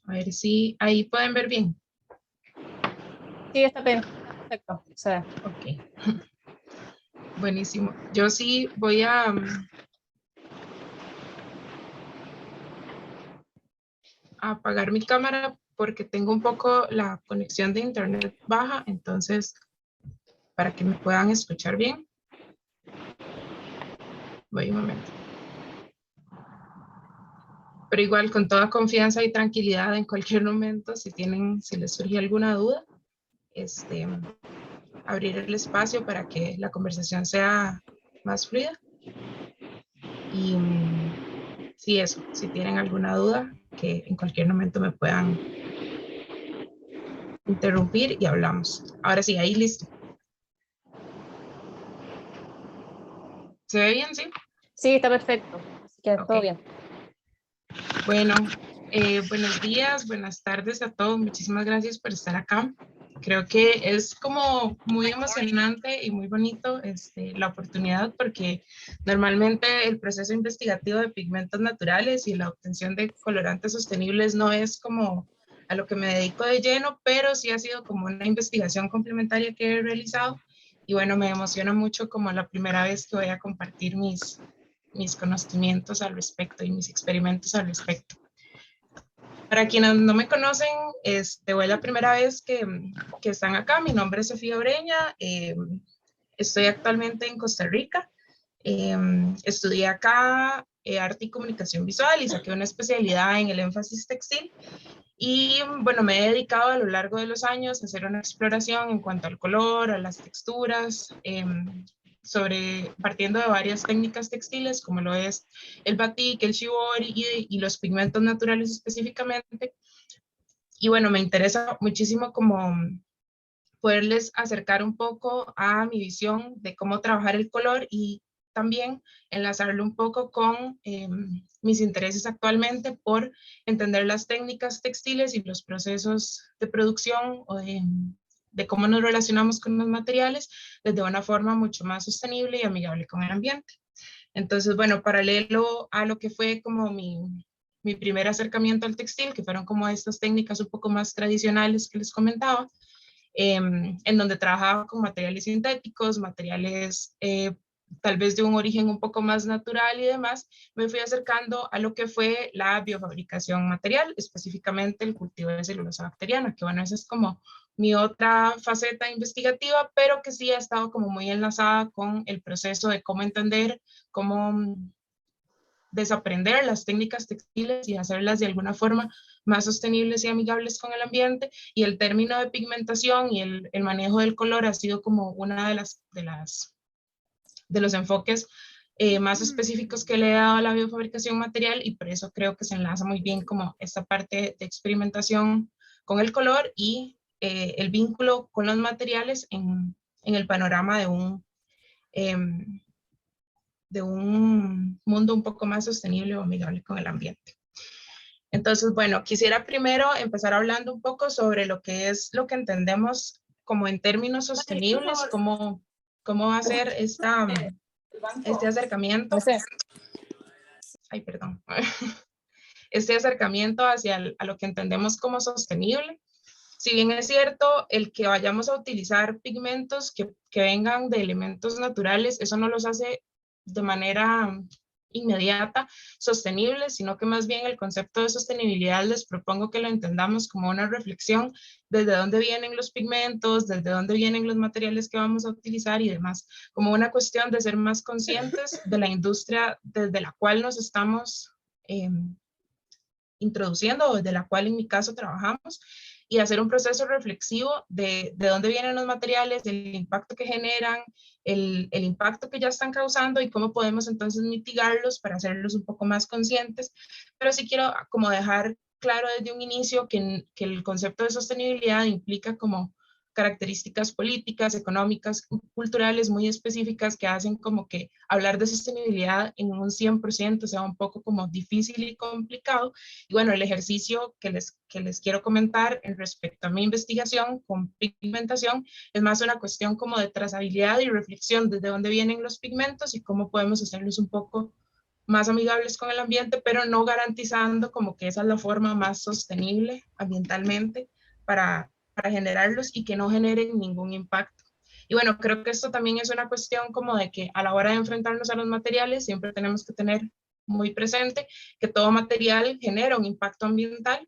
A ver si ahí pueden ver bien. Sí, está bien. Perfecto. Sí. Ok. Buenísimo. Yo sí voy a apagar mi cámara porque tengo un poco la conexión de internet baja, entonces para que me puedan escuchar bien. Voy un momento. Pero igual con toda confianza y tranquilidad en cualquier momento, si les surge alguna duda, abrir el espacio para que la conversación sea más fluida. Y sí, eso, si tienen alguna duda, que en cualquier momento me puedan interrumpir y hablamos. Ahora sí, ahí listo. ¿Se ve bien, sí? Sí, está perfecto. Así que Ok. todo bien. Bueno, buenos días, buenas tardes a todos. Muchísimas gracias por estar acá. Creo que es como muy emocionante y muy bonito la oportunidad porque normalmente el proceso investigativo de pigmentos naturales y la obtención de colorantes sostenibles no es como a lo que me dedico de lleno, pero sí ha sido como una investigación complementaria que he realizado y bueno, me emociona mucho como la primera vez que voy a compartir mis conocimientos al respecto y mis experimentos al respecto. Para quienes no me conocen, fue la primera vez que están acá. Mi nombre es Sofía Ureña, estoy actualmente en Costa Rica. Estudié acá arte y comunicación visual y saqué una especialidad en el énfasis textil. Y bueno, me he dedicado a lo largo de los años a hacer una exploración en cuanto al color, a las texturas, partiendo de varias técnicas textiles, como lo es el batik, el shibori y los pigmentos naturales específicamente. Y bueno, me interesa muchísimo como poderles acercar un poco a mi visión de cómo trabajar el color y también enlazarlo un poco con mis intereses actualmente por entender las técnicas textiles y los procesos de producción o de cómo nos relacionamos con los materiales desde una forma mucho más sostenible y amigable con el ambiente. Entonces, bueno, paralelo a lo que fue como mi primer acercamiento al textil, que fueron como estas técnicas un poco más tradicionales que les comentaba, en donde trabajaba con materiales sintéticos, materiales tal vez de un origen un poco más natural y demás, me fui acercando a lo que fue la biofabricación material, específicamente el cultivo de celulosa bacteriana, que bueno, esa es como mi otra faceta investigativa, pero que sí ha estado como muy enlazada con el proceso de cómo entender, cómo desaprender las técnicas textiles y hacerlas de alguna forma más sostenibles y amigables con el ambiente. Y el término de pigmentación y el manejo del color ha sido como una de los enfoques más específicos que le he dado a la biofabricación material y por eso creo que se enlaza muy bien como esta parte de experimentación con el color y el vínculo con los materiales en el panorama eh, de un mundo un poco más sostenible o amigable con el ambiente. Entonces, bueno, quisiera primero empezar hablando un poco sobre lo que es lo que entendemos como en términos sostenibles, cómo va a ser este acercamiento. No sé. Ay, perdón. Este acercamiento a lo que entendemos como sostenible. Si bien es cierto, el que vayamos a utilizar pigmentos que vengan de elementos naturales, eso no los hace de manera inmediata sostenible, sino que más bien el concepto de sostenibilidad les propongo que lo entendamos como una reflexión desde dónde vienen los pigmentos, desde dónde vienen los materiales que vamos a utilizar y demás, como una cuestión de ser más conscientes de la industria desde la cual nos estamos introduciendo o desde la cual en mi caso trabajamos y hacer un proceso reflexivo de dónde vienen los materiales, el impacto que generan, el impacto que ya están causando y cómo podemos entonces mitigarlos para hacerlos un poco más conscientes. Pero sí quiero como dejar claro desde un inicio que el concepto de sostenibilidad implica como características políticas, económicas, culturales muy específicas que hacen como que hablar de sostenibilidad en un 100% sea un poco como difícil y complicado. Y bueno, el ejercicio que les quiero comentar en respecto a mi investigación con pigmentación es más una cuestión como de trazabilidad y reflexión desde dónde vienen los pigmentos y cómo podemos hacerlos un poco más amigables con el ambiente, pero no garantizando como que esa es la forma más sostenible ambientalmente para generarlos y que no generen ningún impacto. Y bueno, creo que esto también es una cuestión como de que a la hora de enfrentarnos a los materiales siempre tenemos que tener muy presente que todo material genera un impacto ambiental,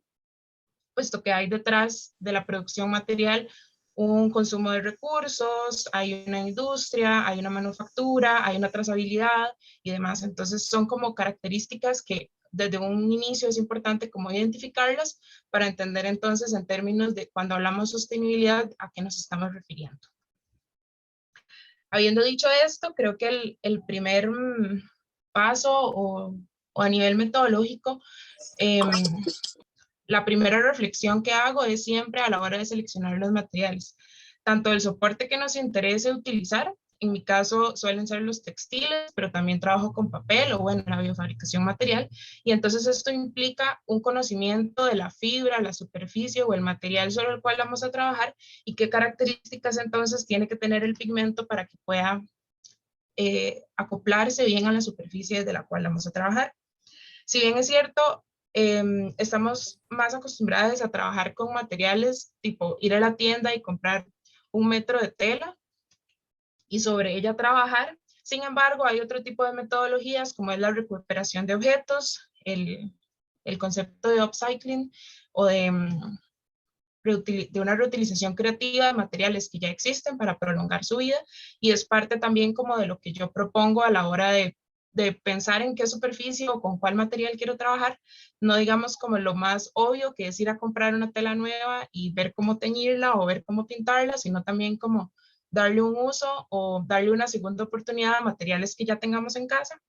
puesto que hay detrás de la producción material un consumo de recursos, hay una industria, hay una manufactura, hay una trazabilidad y demás. Entonces son como características que desde un inicio es importante como identificarlas para entender entonces en términos de cuando hablamos de sostenibilidad a qué nos estamos refiriendo. Habiendo dicho esto, creo que el primer paso o a nivel metodológico, la primera reflexión que hago es siempre a la hora de seleccionar los materiales, tanto el soporte que nos interese utilizar, en mi caso suelen ser los textiles, pero también trabajo con papel o bueno, la biofabricación material, y entonces esto implica un conocimiento de la fibra, la superficie o el material sobre el cual vamos a trabajar y qué características entonces tiene que tener el pigmento para que pueda acoplarse bien a la superficie de la cual vamos a trabajar. Si bien es cierto, estamos más acostumbrados a trabajar con materiales tipo ir a la tienda y comprar un metro de tela y sobre ella trabajar. Sin embargo, hay otro tipo de metodologías como es la recuperación de objetos, el concepto de upcycling o de una reutilización creativa de materiales que ya existen para prolongar su vida, y es parte también como de lo que yo propongo a la hora de pensar en qué superficie o con cuál material quiero trabajar, no digamos como lo más obvio que es ir a comprar una tela nueva y ver cómo teñirla o ver cómo pintarla, sino también como darle un uso o darle una segunda oportunidad a materiales que ya tengamos en casa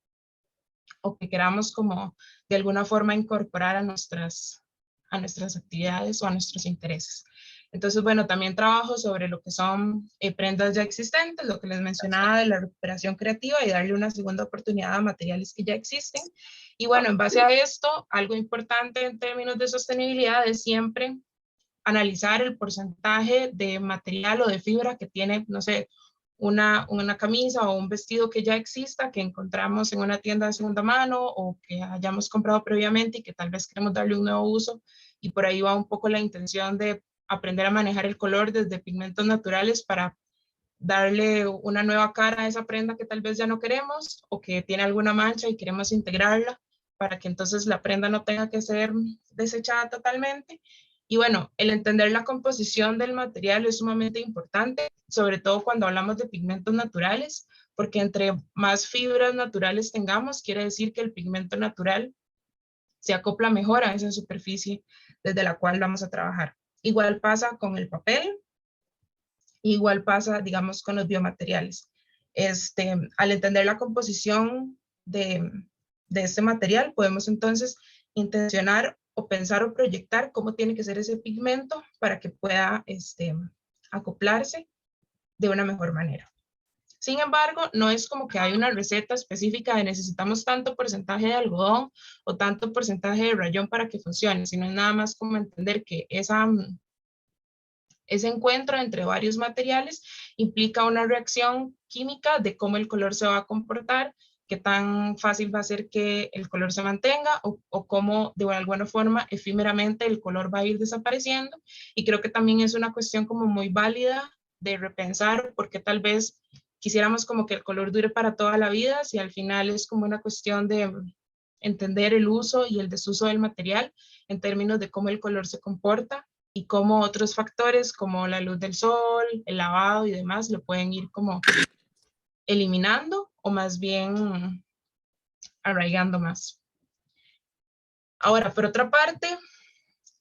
o que queramos como de alguna forma incorporar a nuestras actividades o a nuestros intereses. Entonces, bueno, también trabajo sobre lo que son prendas ya existentes, lo que les mencionaba de la recuperación creativa y darle una segunda oportunidad a materiales que ya existen. Y bueno, en base a esto, algo importante en términos de sostenibilidad es siempre analizar el porcentaje de material o de fibra que tiene, no sé, una camisa o un vestido que ya exista, que encontramos en una tienda de segunda mano o que hayamos comprado previamente y que tal vez queremos darle un nuevo uso. Y por ahí va un poco la intención de aprender a manejar el color desde pigmentos naturales para darle una nueva cara a esa prenda que tal vez ya no queremos o que tiene alguna mancha y queremos integrarla para que entonces la prenda no tenga que ser desechada totalmente. Y bueno, el entender la composición del material es sumamente importante, sobre todo cuando hablamos de pigmentos naturales, porque entre más fibras naturales tengamos, quiere decir que el pigmento natural se acopla mejor a esa superficie desde la cual vamos a trabajar. Igual pasa con el papel, igual pasa, digamos, con los biomateriales. Al entender la composición de este material, podemos entonces intencionar o pensar o proyectar cómo tiene que ser ese pigmento para que pueda acoplarse de una mejor manera. Sin embargo, no es como que hay una receta específica de necesitamos tanto porcentaje de algodón o tanto porcentaje de rayón para que funcione, sino es nada más como entender que ese encuentro entre varios materiales implica una reacción química de cómo el color se va a comportar, qué tan fácil va a ser que el color se mantenga o cómo de alguna forma efímeramente el color va a ir desapareciendo. Y creo que también es una cuestión como muy válida de repensar porque tal vez quisiéramos como que el color dure para toda la vida, si al final es como una cuestión de entender el uso y el desuso del material en términos de cómo el color se comporta y cómo otros factores como la luz del sol, el lavado y demás lo pueden ir como eliminando o más bien arraigando más. Ahora, por otra parte,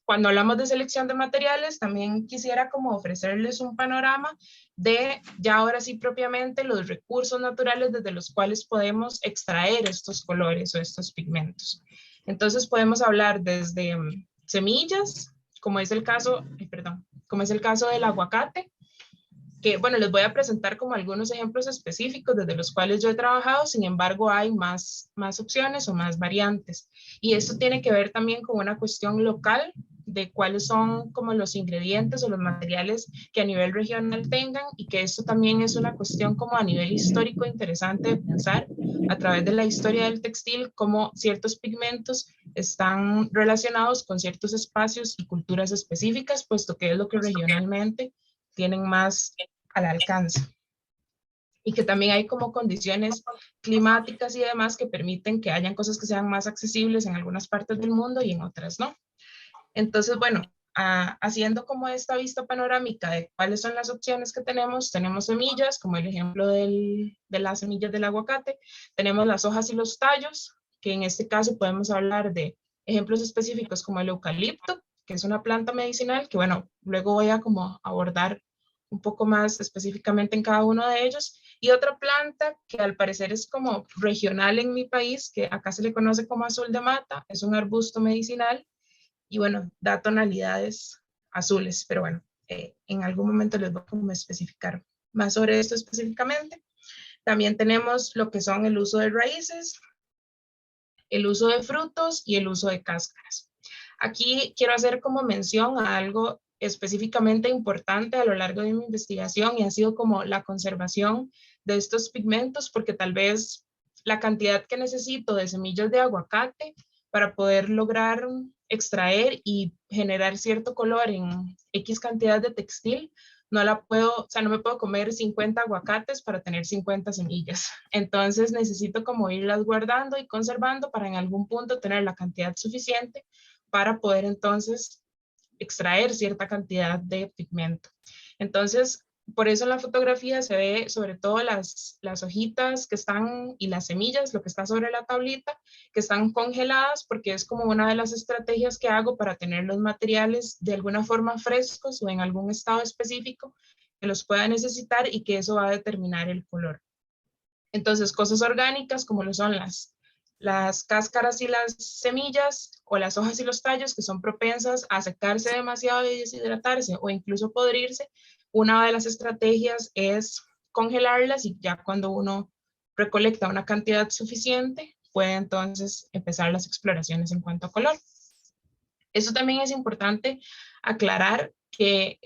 cuando hablamos de selección de materiales, también quisiera como ofrecerles un panorama de ya ahora sí propiamente los recursos naturales desde los cuales podemos extraer estos colores o estos pigmentos. Entonces podemos hablar desde semillas, como es el caso, como es el caso del aguacate, que bueno, les voy a presentar como algunos ejemplos específicos desde los cuales yo he trabajado, sin embargo hay más opciones o más variantes. Y esto tiene que ver también con una cuestión local de cuáles son como los ingredientes o los materiales que a nivel regional tengan, y que esto también es una cuestión como a nivel histórico interesante de pensar a través de la historia del textil, cómo ciertos pigmentos están relacionados con ciertos espacios y culturas específicas, puesto que es lo que regionalmente tienen más al alcance. Y que también hay como condiciones climáticas y demás que permiten que hayan cosas que sean más accesibles en algunas partes del mundo y en otras no. Entonces, bueno, haciendo como esta vista panorámica de cuáles son las opciones que tenemos semillas, como el ejemplo de las semillas del aguacate, tenemos las hojas y los tallos, que en este caso podemos hablar de ejemplos específicos como el eucalipto, que es una planta medicinal, que bueno, luego voy a como abordar un poco más específicamente en cada uno de ellos, y otra planta que al parecer es como regional en mi país, que acá se le conoce como azul de mata, es un arbusto medicinal, y bueno, da tonalidades azules, pero bueno, en algún momento les voy a especificar más sobre esto específicamente. También tenemos lo que son el uso de raíces, el uso de frutos y el uso de cáscaras. Aquí quiero hacer como mención a algo específicamente importante a lo largo de mi investigación, y ha sido como la conservación de estos pigmentos, porque tal vez la cantidad que necesito de semillas de aguacate para poder lograr extraer y generar cierto color en X cantidad de textil, no la puedo, o sea, no me puedo comer 50 aguacates para tener 50 semillas. Entonces necesito como irlas guardando y conservando para en algún punto tener la cantidad suficiente para poder entonces extraer cierta cantidad de pigmento. Entonces, por eso en la fotografía se ve sobre todo las hojitas que están y las semillas, lo que está sobre la tablita, que están congeladas, porque es como una de las estrategias que hago para tener los materiales de alguna forma frescos o en algún estado específico que los pueda necesitar, y que eso va a determinar el color. Entonces, cosas orgánicas como lo son las cáscaras y las semillas, o las hojas y los tallos, que son propensas a secarse demasiado y deshidratarse o incluso podrirse, una de las estrategias es congelarlas, y ya cuando uno recolecta una cantidad suficiente, puede entonces empezar las exploraciones en cuanto a color. Eso también es importante aclarar, que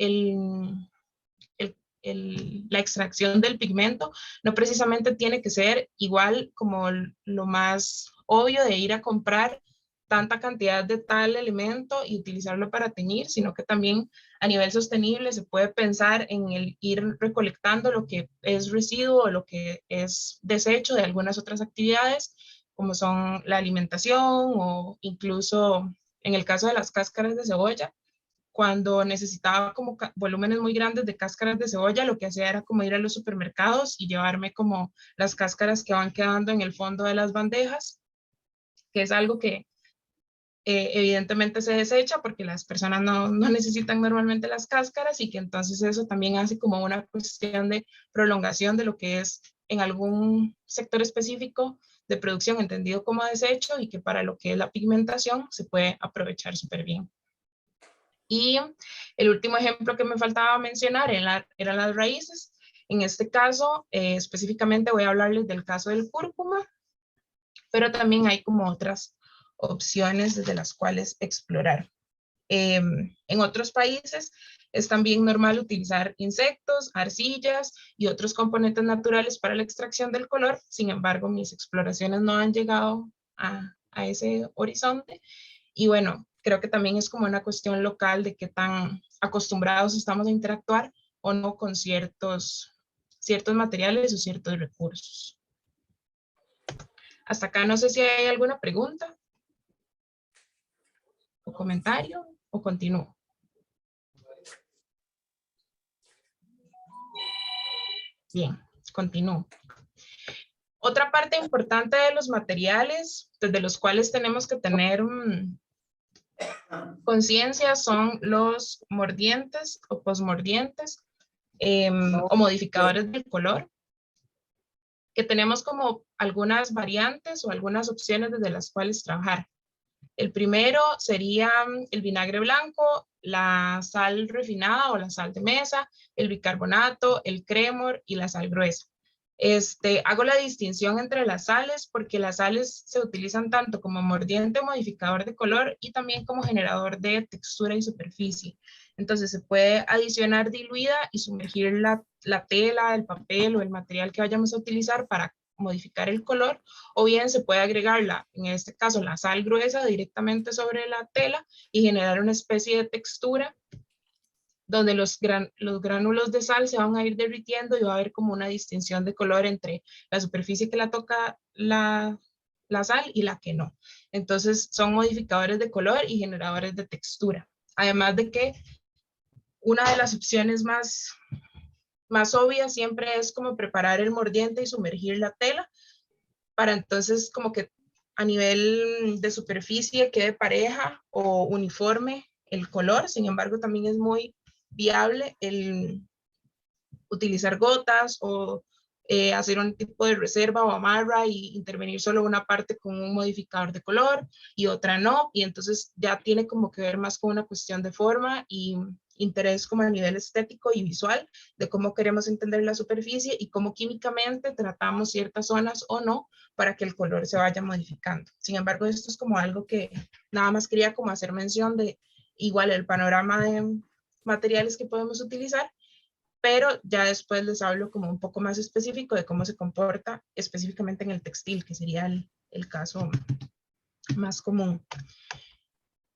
la extracción del pigmento no precisamente tiene que ser igual como lo más obvio de ir a comprar tanta cantidad de tal elemento y utilizarlo para teñir, sino que también a nivel sostenible se puede pensar en el ir recolectando lo que es residuo o lo que es desecho de algunas otras actividades, como son la alimentación, o incluso en el caso de las cáscaras de cebolla, cuando necesitaba como volúmenes muy grandes de cáscaras de cebolla, lo que hacía era como ir a los supermercados y llevarme como las cáscaras que van quedando en el fondo de las bandejas, que es algo que evidentemente se desecha porque las personas no necesitan normalmente las cáscaras, y que entonces eso también hace como una cuestión de prolongación de lo que es en algún sector específico de producción entendido como desecho, y que para lo que es la pigmentación se puede aprovechar súper bien. Y el último ejemplo que me faltaba mencionar eran las raíces. En este caso, específicamente voy a hablarles del caso del cúrcuma, pero también hay como otras opciones desde las cuales explorar. En otros países es también normal utilizar insectos, arcillas y otros componentes naturales para la extracción del color. Sin embargo, mis exploraciones no han llegado a ese horizonte. Y bueno, creo que también es como una cuestión local de qué tan acostumbrados estamos a interactuar o no con ciertos materiales o ciertos recursos. Hasta acá no sé si hay alguna pregunta o comentario, o continúo. Bien, continúo. Otra parte importante de los materiales desde los cuales tenemos que tener conciencia son los mordientes o posmordientes, o modificadores del color, que tenemos como algunas variantes o algunas opciones desde las cuales trabajar. El primero sería el vinagre blanco, la sal refinada o la sal de mesa, el bicarbonato, el crémor y la sal gruesa. Hago la distinción entre las sales porque las sales se utilizan tanto como mordiente, modificador de color y también como generador de textura y superficie. Entonces se puede adicionar diluida y sumergir la tela, el papel o el material que vayamos a utilizar para modificar el color, o bien se puede agregarla, en este caso la sal gruesa, directamente sobre la tela y generar una especie de textura donde los gránulos de sal se van a ir derritiendo y va a haber como una distinción de color entre la superficie que la toca la sal y la que no. Entonces son modificadores de color y generadores de textura. Además de que una de las opciones más obvias siempre es como preparar el mordiente y sumergir la tela para entonces como que a nivel de superficie quede pareja o uniforme el color. Sin embargo, también es muy viable el utilizar gotas o hacer un tipo de reserva o amarra y intervenir solo una parte con un modificador de color y otra no, y entonces ya tiene como que ver más con una cuestión de forma y interés como a nivel estético y visual de cómo queremos entender la superficie y cómo químicamente tratamos ciertas zonas o no para que el color se vaya modificando. Sin embargo, esto es como algo que nada más quería como hacer mención de igual el panorama de materiales que podemos utilizar, pero ya después les hablo como un poco más específico de cómo se comporta específicamente en el textil, que sería el caso más común.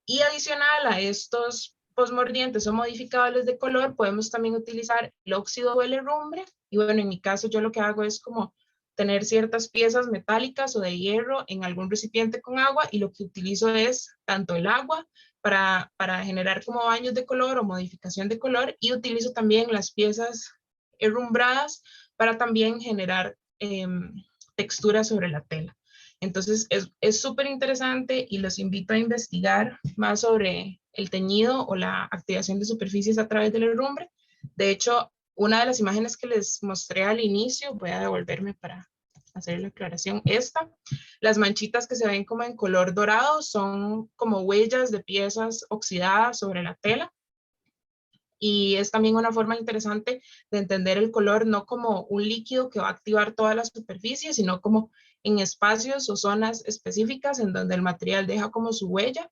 Y adicional a estos posmordientes o modificadores de color, podemos también utilizar el óxido o el herrumbre. Y bueno, en mi caso yo lo que hago es como tener ciertas piezas metálicas o de hierro en algún recipiente con agua, y lo que utilizo es tanto el agua para generar como baños de color o modificación de color, y utilizo también las piezas herrumbradas para también generar textura sobre la tela. Entonces es súper interesante y los invito a investigar más sobre el teñido o la activación de superficies a través del herrumbre. De hecho, una de las imágenes que les mostré al inicio, voy a devolverme para hacer la aclaración, las manchitas que se ven como en color dorado son como huellas de piezas oxidadas sobre la tela. Y es también una forma interesante de entender el color no como un líquido que va a activar toda la superficie, sino como en espacios o zonas específicas en donde el material deja como su huella.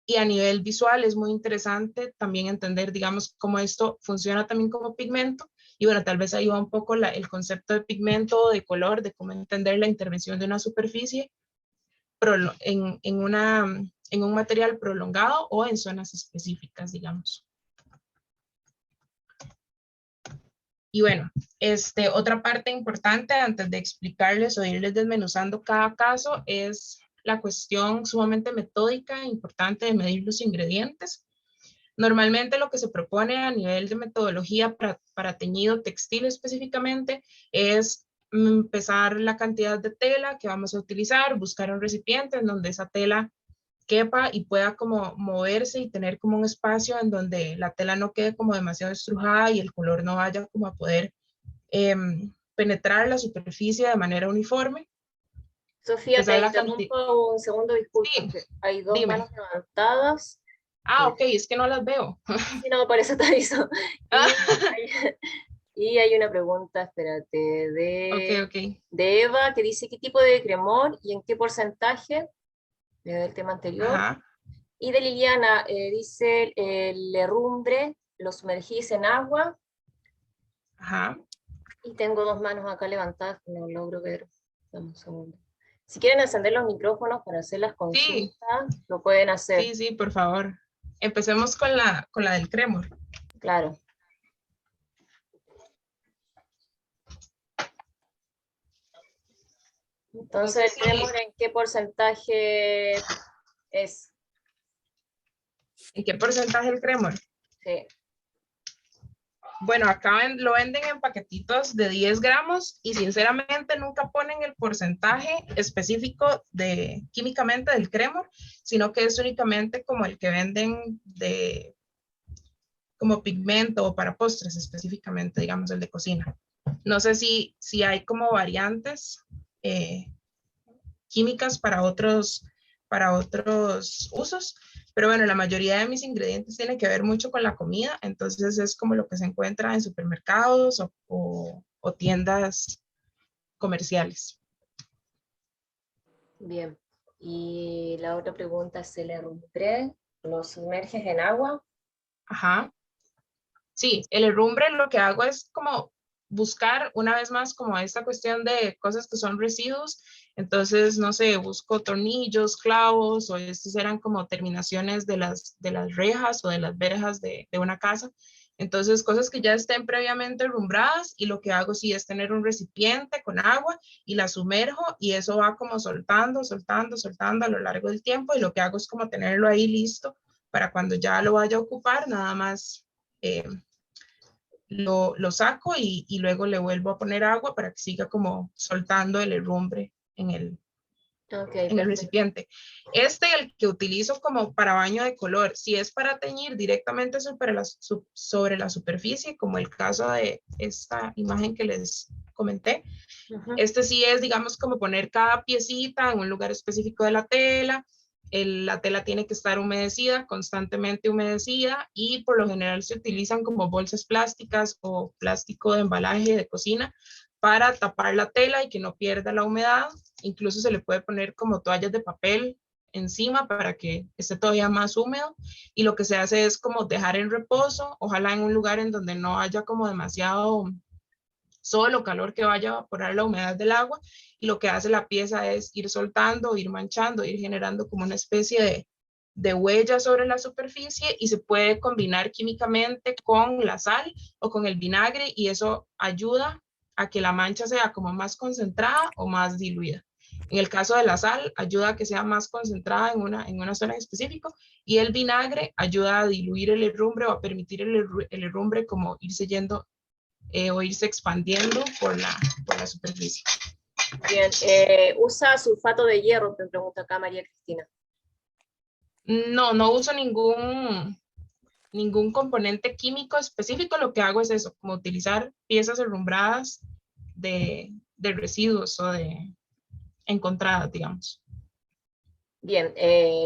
Y a nivel visual es muy interesante también entender, digamos, cómo esto funciona también como pigmento. Y bueno, tal vez ahí va un poco el concepto de pigmento, de color, de cómo entender la intervención de una superficie en un material prolongado o en zonas específicas, digamos. Y bueno, otra parte importante antes de explicarles o irles desmenuzando cada caso es la cuestión sumamente metódica e importante de medir los ingredientes. Normalmente lo que se propone a nivel de metodología para teñido textil específicamente es pesar la cantidad de tela que vamos a utilizar, buscar un recipiente en donde esa tela quepa y pueda como moverse y tener como un espacio en donde la tela no quede como demasiado estrujada y el color no vaya como a poder penetrar la superficie de manera uniforme. Sofía, te interrumpo un segundo, disculpa. Sí, Hay dos dime. manos levantadas. Ok, es que no las veo. Sí, no, por eso te aviso. Y hay una pregunta, espérate, Ok. de Eva, que dice qué tipo de cremor y en qué porcentaje, del tema anterior. Ajá. Y de Liliana, dice el herrumbre, lo sumergís en agua. Ajá. Y tengo dos manos acá levantadas, no logro ver. Dame un segundo. Si quieren encender los micrófonos para hacer las consultas, lo pueden hacer. Sí, por favor. Empecemos con la del cremor. Claro. Entonces, el cremor, ¿en qué porcentaje es? ¿En qué porcentaje el cremor? Sí. Bueno, acá lo venden en paquetitos de 10 gramos y sinceramente nunca ponen el porcentaje específico químicamente del cremor, sino que es únicamente como el que venden como pigmento o para postres específicamente, digamos el de cocina. No sé si hay como variantes químicas para otros usos, pero bueno, la mayoría de mis ingredientes tienen que ver mucho con la comida, entonces es como lo que se encuentra en supermercados o o tiendas comerciales. Bien. Y la otra pregunta es el herrumbre. ¿Lo sumerges en agua? Ajá. Sí, el herrumbre lo que hago es como buscar una vez más como esta cuestión de cosas que son residuos. Entonces, no sé, busco tornillos, clavos, o estos eran como terminaciones de las rejas o de las verjas de una casa. Entonces, cosas que ya estén previamente herrumbradas, y lo que hago sí es tener un recipiente con agua y la sumerjo, y eso va como soltando, soltando, soltando a lo largo del tiempo, y lo que hago es como tenerlo ahí listo para cuando ya lo vaya a ocupar, nada más eh, lo saco y luego le vuelvo a poner agua para que siga como soltando el herrumbre Ok, en el perfecto. recipiente. El que utilizo como para baño de color, si es para teñir directamente sobre la superficie, como el caso de esta imagen que les comenté, sí es, digamos, como poner cada piecita en un lugar específico de la tela. La tela tiene que estar humedecida, constantemente humedecida, y por lo general se utilizan como bolsas plásticas o plástico de embalaje de cocina para tapar la tela y que no pierda la humedad. Incluso se le puede poner como toallas de papel encima para que esté todavía más húmedo, y lo que se hace es como dejar en reposo, ojalá en un lugar en donde no haya como demasiado sol o calor que vaya a evaporar la humedad del agua, y lo que hace la pieza es ir soltando, ir manchando, ir generando como una especie de huella sobre la superficie, y se puede combinar químicamente con la sal o con el vinagre, y eso ayuda a que la mancha sea como más concentrada o más diluida. En el caso de la sal, ayuda a que sea más concentrada en una zona en específico, y el vinagre ayuda a diluir el herrumbre o a permitir el herrumbre como irse yendo o irse expandiendo por la superficie. Bien. ¿Usa sulfato de hierro? Te pregunta acá María Cristina. No, no uso ningún componente químico específico. Lo que hago es eso, como utilizar piezas herrumbradas de residuos o de encontradas, digamos. Bien,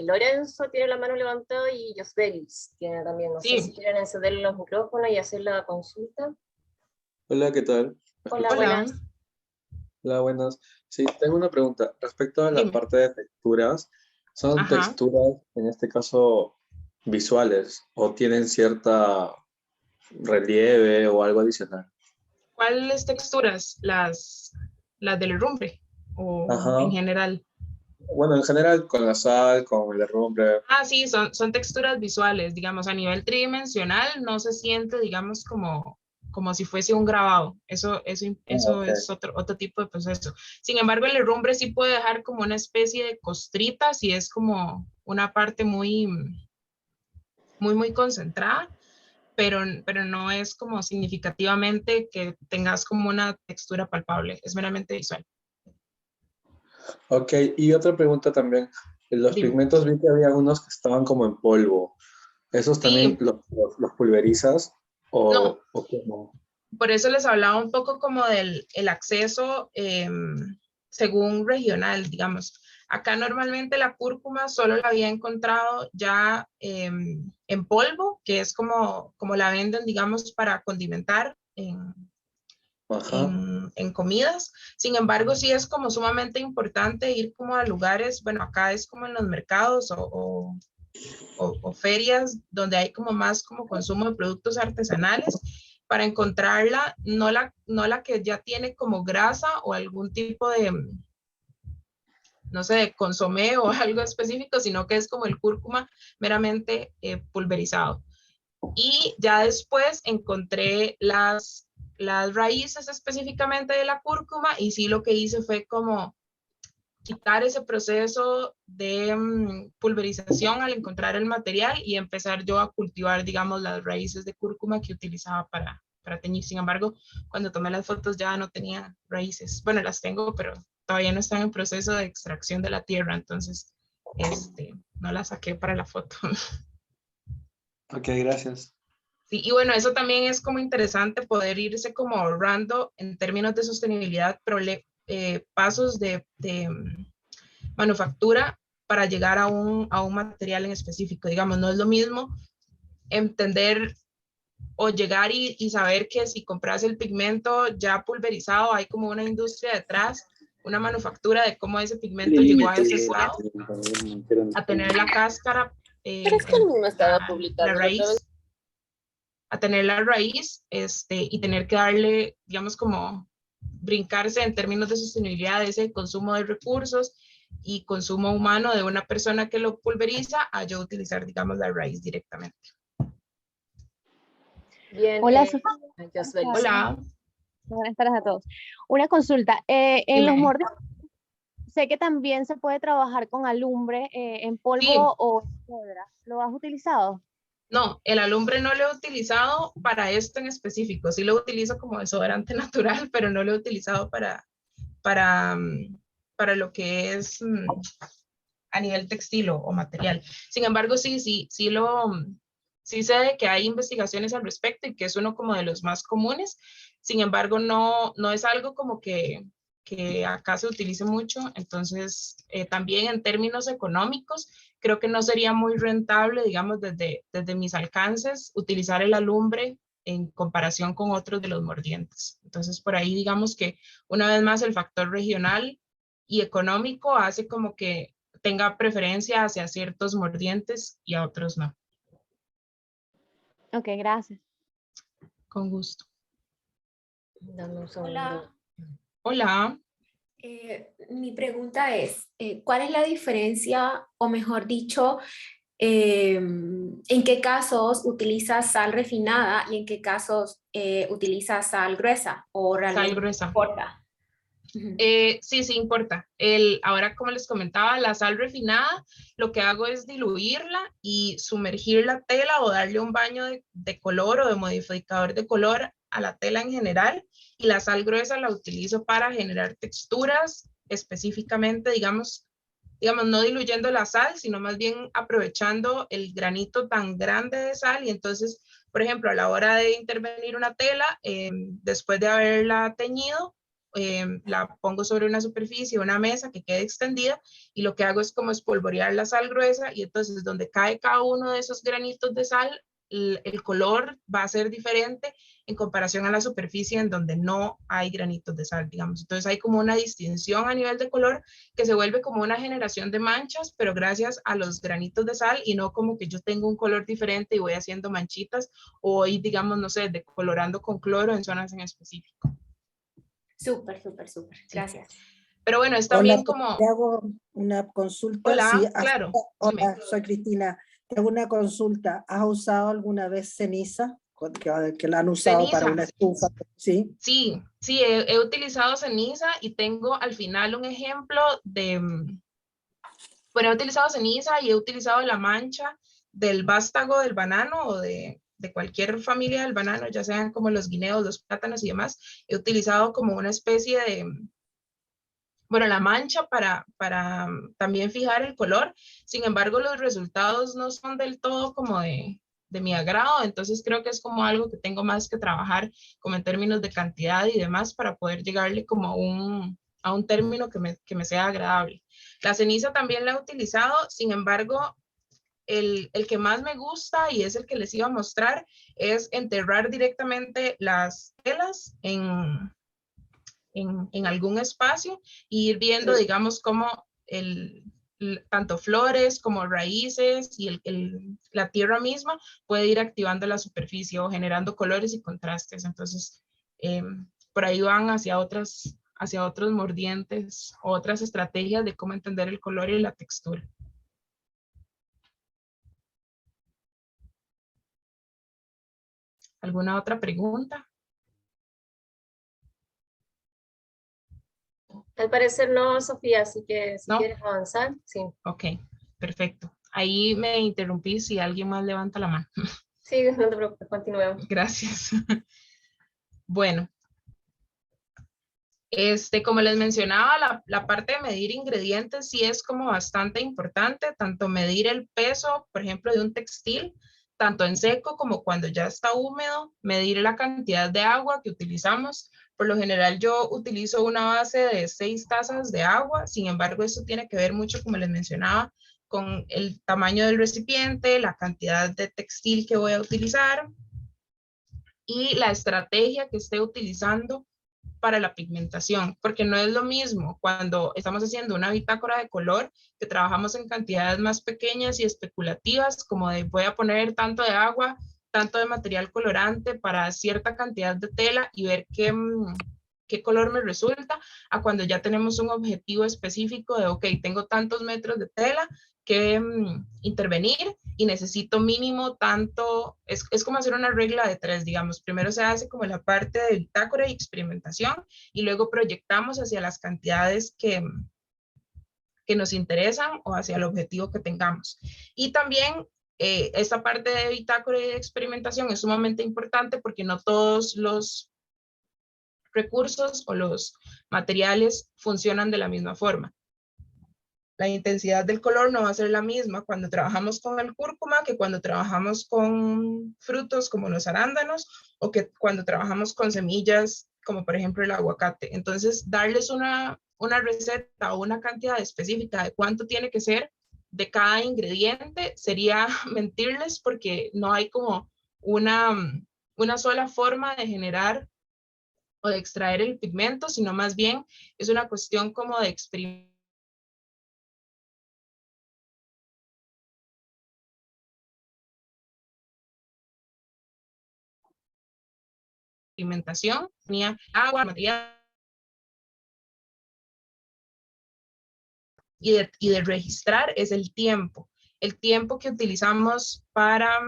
Lorenzo tiene la mano levantada y Josbelis tiene también. No sé si Sí, quieren encender los micrófonos y hacer la consulta. Hola, ¿qué tal? ¿Me Hola, escuchan? hola, buenas. Hola, buenas. Sí, tengo una pregunta. Respecto a la dime. parte de texturas, ¿son Ajá. texturas, en este caso, visuales o tienen cierta relieve o algo adicional? ¿Cuáles texturas? Las del herrumbre o en Ajá. general. Bueno, en general, con la sal, con el herrumbre. Ah, sí, son texturas visuales, digamos, a nivel tridimensional no se siente, digamos, como si fuese un grabado. Ah, Eso ok. es otro tipo de proceso. Sin embargo, el herrumbre sí puede dejar como una especie de costritas, y es como una parte muy, muy, muy concentrada, pero no es como significativamente que tengas como una textura palpable, es meramente visual. Ok, y otra pregunta también. Los Dime. pigmentos vi que había unos que estaban como en polvo. ¿Esos también Sí, los pulverizas no, o cómo? por eso les hablaba un poco como del el acceso según regional, digamos. Acá normalmente la cúrcuma solo la había encontrado ya en polvo, que es como la venden, digamos, para condimentar Ajá. en comidas. Sin embargo, sí es como sumamente importante ir como a lugares, bueno, acá es como en los mercados o ferias donde hay como más como consumo de productos artesanales, para encontrarla, no la que ya tiene como grasa o algún tipo de, no sé, de consomé o algo específico, sino que es como el cúrcuma meramente pulverizado. Y ya después encontré las raíces específicamente de la cúrcuma, y sí lo que hice fue como quitar ese proceso de pulverización al encontrar el material, y empezar yo a cultivar, digamos, las raíces de cúrcuma que utilizaba para teñir. Sin embargo, cuando tomé las fotos ya no tenía raíces. Bueno, las tengo, pero todavía no están en proceso de extracción de la tierra, entonces no las saqué para la foto. Ok, gracias. Sí, y bueno, eso también es como interesante poder irse como ahorrando en términos de sostenibilidad, pasos de manufactura para llegar a un material en específico. Digamos, no es lo mismo entender o llegar y saber que si compras el pigmento ya pulverizado, hay como una industria detrás, una manufactura de cómo ese pigmento llegó a ese estado, a tener la cáscara, Pero es que el mismo estaba publicando la raíz, a tener la raíz, y tener que darle, digamos, como brincarse en términos de sostenibilidad de ese consumo de recursos y consumo humano de una persona que lo pulveriza a yo utilizar, digamos, la raíz directamente. Bien, Hola, Sofía. Hola. Buenas tardes a todos. Una consulta. En los moldes, sé que también se puede trabajar con alumbre en polvo Sí. o en piedra. ¿Lo has utilizado? No, el alumbre no lo he utilizado para esto en específico. Sí lo utilizo como desodorante natural, pero no lo he utilizado para lo que es a nivel textil o material. Sin embargo, sí sé de que hay investigaciones al respecto y que es uno como de los más comunes. Sin embargo, no es algo como que acá se utilice mucho. Entonces, también en términos económicos, creo que no sería muy rentable, digamos, desde mis alcances, utilizar el alumbre en comparación con otros de los mordientes. Entonces, por ahí digamos que una vez más el factor regional y económico hace como que tenga preferencia hacia ciertos mordientes y a otros no. Ok, gracias. Con gusto. Dame un segundo. Hola. Hola. Mi pregunta es, ¿cuál es la diferencia, o mejor dicho, en qué casos utilizas sal refinada y en qué casos utilizas sal gruesa o realmente Sal gruesa. importa? Sí importa. Ahora, como les comentaba, la sal refinada, lo que hago es diluirla y sumergir la tela o darle un baño de color o de modificador de color a la tela en general. Y la sal gruesa la utilizo para generar texturas específicamente, digamos, no diluyendo la sal, sino más bien aprovechando el granito tan grande de sal. Y entonces, por ejemplo, a la hora de intervenir una tela, después de haberla teñido, la pongo sobre una superficie, una mesa que quede extendida, y lo que hago es como espolvorear la sal gruesa, y entonces donde cae cada uno de esos granitos de sal, el color va a ser diferente en comparación a la superficie en donde no hay granitos de sal, digamos. Entonces hay como una distinción a nivel de color que se vuelve como una generación de manchas, pero gracias a los granitos de sal, y no como que yo tengo un color diferente y voy haciendo manchitas o voy, digamos, no sé, decolorando con cloro en zonas en específico. Súper. Gracias. Pero bueno, es también como... Te hago una consulta. Hola, Sí, claro. Hola, soy Cristina. Te hago una consulta. ¿Has usado alguna vez ceniza? Que la han usado Ceniza. para una estufa. ¿Sí? Sí, he utilizado ceniza y tengo al final un ejemplo de... Bueno, he utilizado ceniza y he utilizado la mancha del vástago del banano o de cualquier familia del banano, ya sean como los guineos, los plátanos y demás. He utilizado como una especie de... Bueno, la mancha para también fijar el color. Sin embargo, los resultados no son del todo como de mi agrado, entonces creo que es como algo que tengo más que trabajar como en términos de cantidad y demás para poder llegarle como a un término que me sea agradable. La ceniza también la he utilizado, sin embargo, el que más me gusta y es el que les iba a mostrar es enterrar directamente las telas en algún espacio e ir viendo, digamos, cómo tanto flores como raíces y la tierra misma puede ir activando la superficie o generando colores y contrastes. Entonces, por ahí van hacia otros mordientes o otras estrategias de cómo entender el color y la textura. ¿Alguna otra pregunta? Al parecer no, Sofía, así que si ¿No? quieres avanzar, sí. Ok, perfecto. Ahí me interrumpí si alguien más levanta la mano. Sí, no te preocupes, continuemos. Gracias. Bueno, como les mencionaba, la parte de medir ingredientes sí es como bastante importante, tanto medir el peso, por ejemplo, de un textil, tanto en seco como cuando ya está húmedo, medir la cantidad de agua que utilizamos. Por lo general yo utilizo una base de 6 tazas de agua, sin embargo, eso tiene que ver mucho, como les mencionaba, con el tamaño del recipiente, la cantidad de textil que voy a utilizar, y la estrategia que esté utilizando para la pigmentación, porque no es lo mismo cuando estamos haciendo una bitácora de color, que trabajamos en cantidades más pequeñas y especulativas, como de voy a poner tanto de agua, tanto de material colorante para cierta cantidad de tela y ver qué color me resulta, a cuando ya tenemos un objetivo específico de, ok, tengo tantos metros de tela que intervenir y necesito mínimo tanto, es como hacer una regla de 3, digamos. Primero se hace como la parte de bitácora y experimentación y luego proyectamos hacia las cantidades que nos interesan o hacia el objetivo que tengamos. Y también esta parte de bitácora y de experimentación es sumamente importante porque no todos los recursos o los materiales funcionan de la misma forma. La intensidad del color no va a ser la misma cuando trabajamos con el cúrcuma que cuando trabajamos con frutos como los arándanos o que cuando trabajamos con semillas como por ejemplo el aguacate. Entonces, darles una receta o una cantidad específica de cuánto tiene que ser de cada ingrediente sería mentirles, porque no hay como una sola forma de generar o de extraer el pigmento, sino más bien es una cuestión como de experimentación, tenía agua, material, y de registrar es el tiempo que utilizamos para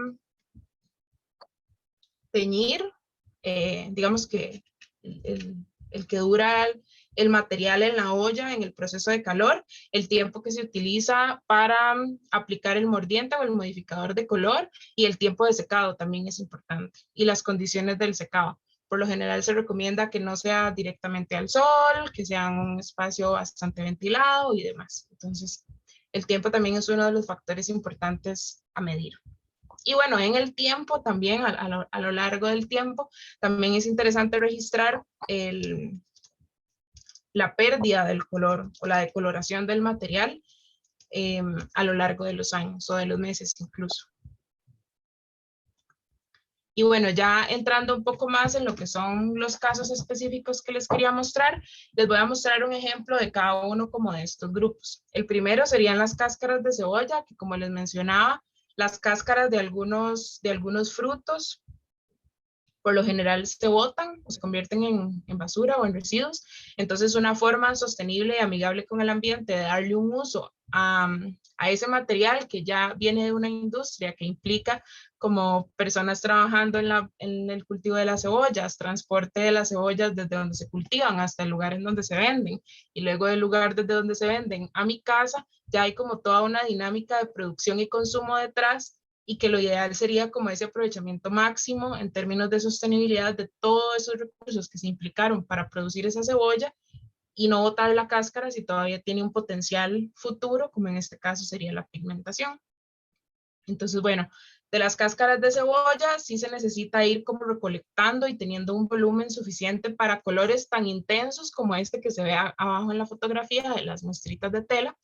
teñir, digamos que el que dura el material en la olla en el proceso de calor, el tiempo que se utiliza para aplicar el mordiente o el modificador de color y el tiempo de secado también es importante y las condiciones del secado. Por lo general se recomienda que no sea directamente al sol, que sea en un espacio bastante ventilado y demás. Entonces, el tiempo también es uno de los factores importantes a medir. Y bueno, en el tiempo también, a lo largo del tiempo, también es interesante registrar la pérdida del color o la decoloración del material a lo largo de los años o de los meses incluso. Y bueno, ya entrando un poco más en lo que son los casos específicos que les quería mostrar, les voy a mostrar un ejemplo de cada uno como de estos grupos. El primero serían las cáscaras de cebolla, que como les mencionaba, las cáscaras de algunos frutos por lo general se botan o se convierten en basura o en residuos. Entonces, una forma sostenible y amigable con el ambiente de darle un uso a ese material que ya viene de una industria que implica como personas trabajando en el cultivo de las cebollas, transporte de las cebollas desde donde se cultivan hasta el lugar en donde se venden, y luego del lugar desde donde se venden a mi casa, ya hay como toda una dinámica de producción y consumo detrás, y que lo ideal sería como ese aprovechamiento máximo en términos de sostenibilidad de todos esos recursos que se implicaron para producir esa cebolla y no botar la cáscara si todavía tiene un potencial futuro, como en este caso sería la pigmentación. Entonces, bueno, de las cáscaras de cebolla sí se necesita ir como recolectando y teniendo un volumen suficiente para colores tan intensos como este que se ve abajo en la fotografía de las muestritas de tela.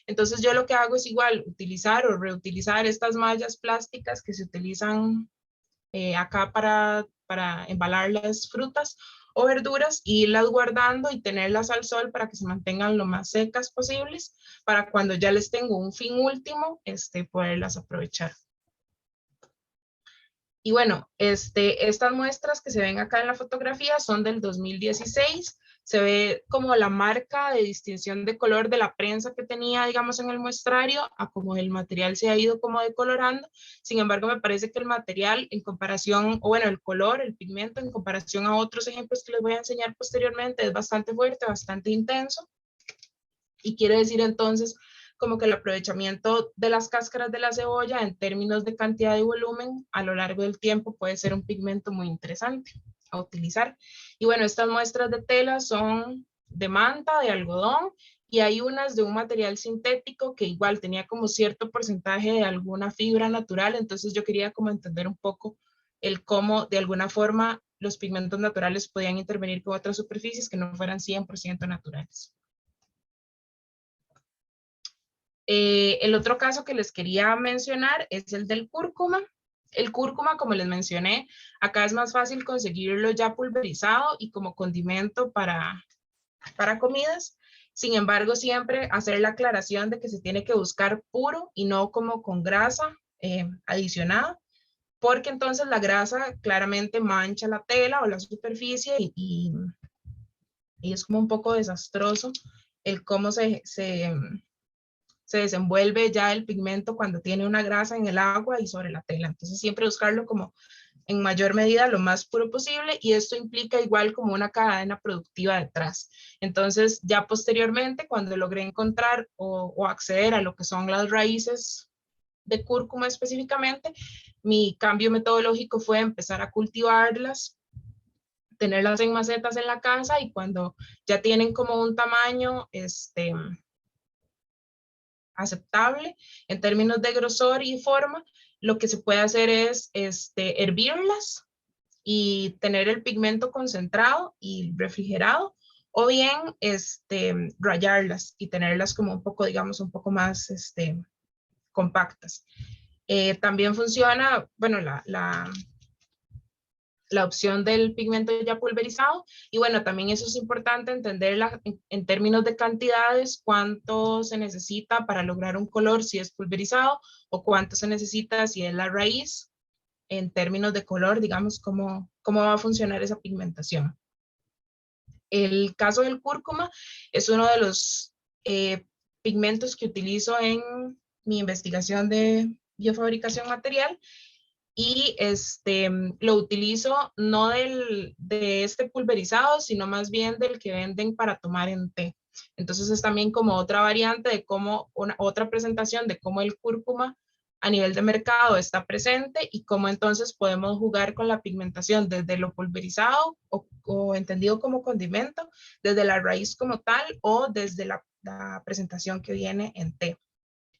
Entonces yo lo que hago es igual utilizar o reutilizar estas mallas plásticas que se utilizan acá para embalar las frutas o verduras, y irlas guardando y tenerlas al sol para que se mantengan lo más secas posibles, para cuando ya les tengo un fin último, poderlas aprovechar. Y bueno, estas muestras que se ven acá en la fotografía son del 2016. Se ve como la marca de distinción de color de la prensa que tenía, digamos, en el muestrario, a como el material se ha ido como decolorando. Sin embargo, me parece que el material en comparación, o bueno, el color, el pigmento en comparación a otros ejemplos que les voy a enseñar posteriormente, es bastante fuerte, bastante intenso. Y quiere decir entonces como que el aprovechamiento de las cáscaras de la cebolla en términos de cantidad y volumen a lo largo del tiempo puede ser un pigmento muy interesante a utilizar. Y bueno, estas muestras de tela son de manta, de algodón, y hay unas de un material sintético que igual tenía como cierto porcentaje de alguna fibra natural, entonces yo quería como entender un poco el cómo de alguna forma los pigmentos naturales podían intervenir con otras superficies que no fueran 100% naturales. El otro caso que les quería mencionar es el del cúrcuma. El cúrcuma, como les mencioné, acá es más fácil conseguirlo ya pulverizado y como condimento para comidas. Sin embargo, siempre hacer la aclaración de que se tiene que buscar puro y no como con grasa adicionada, porque entonces la grasa claramente mancha la tela o la superficie y es como un poco desastroso el cómo se desenvuelve ya el pigmento cuando tiene una grasa en el agua y sobre la tela. Entonces siempre buscarlo como en mayor medida lo más puro posible, y esto implica igual como una cadena productiva detrás. Entonces ya posteriormente, cuando logré encontrar o acceder a lo que son las raíces de cúrcuma específicamente, mi cambio metodológico fue empezar a cultivarlas, tenerlas en macetas en la casa, y cuando ya tienen como un tamaño aceptable en términos de grosor y forma, lo que se puede hacer es hervirlas y tener el pigmento concentrado y refrigerado, o bien rallarlas y tenerlas como un poco, digamos, un poco más compactas. También funciona, bueno, la opción del pigmento ya pulverizado, y bueno, también eso es importante entender en términos de cantidades, cuánto se necesita para lograr un color si es pulverizado, o cuánto se necesita si es la raíz, en términos de color, digamos, cómo va a funcionar esa pigmentación. El caso del cúrcuma es uno de los pigmentos que utilizo en mi investigación de biofabricación material, y lo utilizo no de este pulverizado, sino más bien del que venden para tomar en té. Entonces es también como otra variante de otra presentación de cómo el cúrcuma a nivel de mercado está presente, y cómo entonces podemos jugar con la pigmentación desde lo pulverizado o entendido como condimento, desde la raíz como tal, o desde la presentación que viene en té.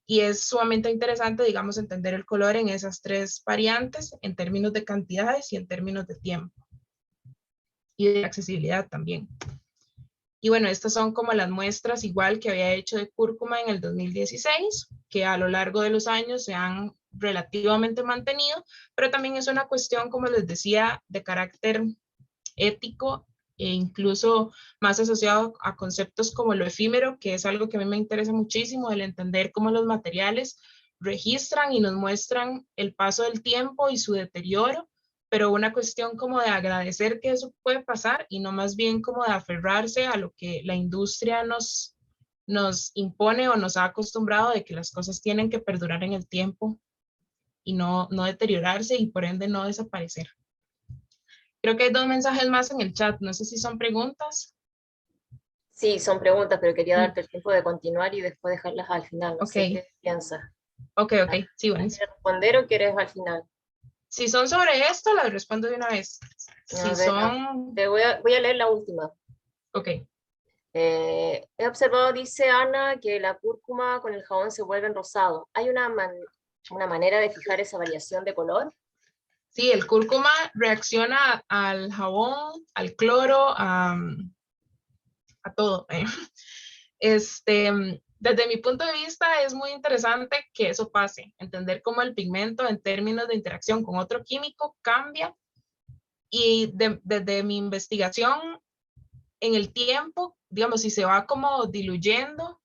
Y es sumamente interesante, digamos, entender el color en esas tres variantes, en términos de cantidades y en términos de tiempo. Y de accesibilidad también. Y bueno, estas son como las muestras igual que había hecho de cúrcuma en el 2016, que a lo largo de los años se han relativamente mantenido, pero también es una cuestión, como les decía, de carácter ético, e incluso más asociado a conceptos como lo efímero, que es algo que a mí me interesa muchísimo, el entender cómo los materiales registran y nos muestran el paso del tiempo y su deterioro, pero una cuestión como de agradecer que eso puede pasar, y no más bien como de aferrarse a lo que la industria nos impone o nos ha acostumbrado, de que las cosas tienen que perdurar en el tiempo y no deteriorarse, y por ende no desaparecer. Creo que hay 2 mensajes más en el chat, no sé si son preguntas. Sí, son preguntas, pero quería darte el tiempo de continuar y después dejarlas al final. No sé qué piensas. Ok, sí, bueno. ¿Quieres responder o quieres al final? Si son sobre esto, las respondo de una vez. Si son... voy a leer la última. Ok. He observado, dice Ana, que la cúrcuma con el jabón se vuelven rosados. ¿Hay una manera de fijar esa variación de color? Sí, el cúrcuma reacciona al jabón, al cloro, a todo. Desde mi punto de vista es muy interesante que eso pase, entender cómo el pigmento en términos de interacción con otro químico cambia, y desde mi investigación en el tiempo, digamos, si se va como diluyendo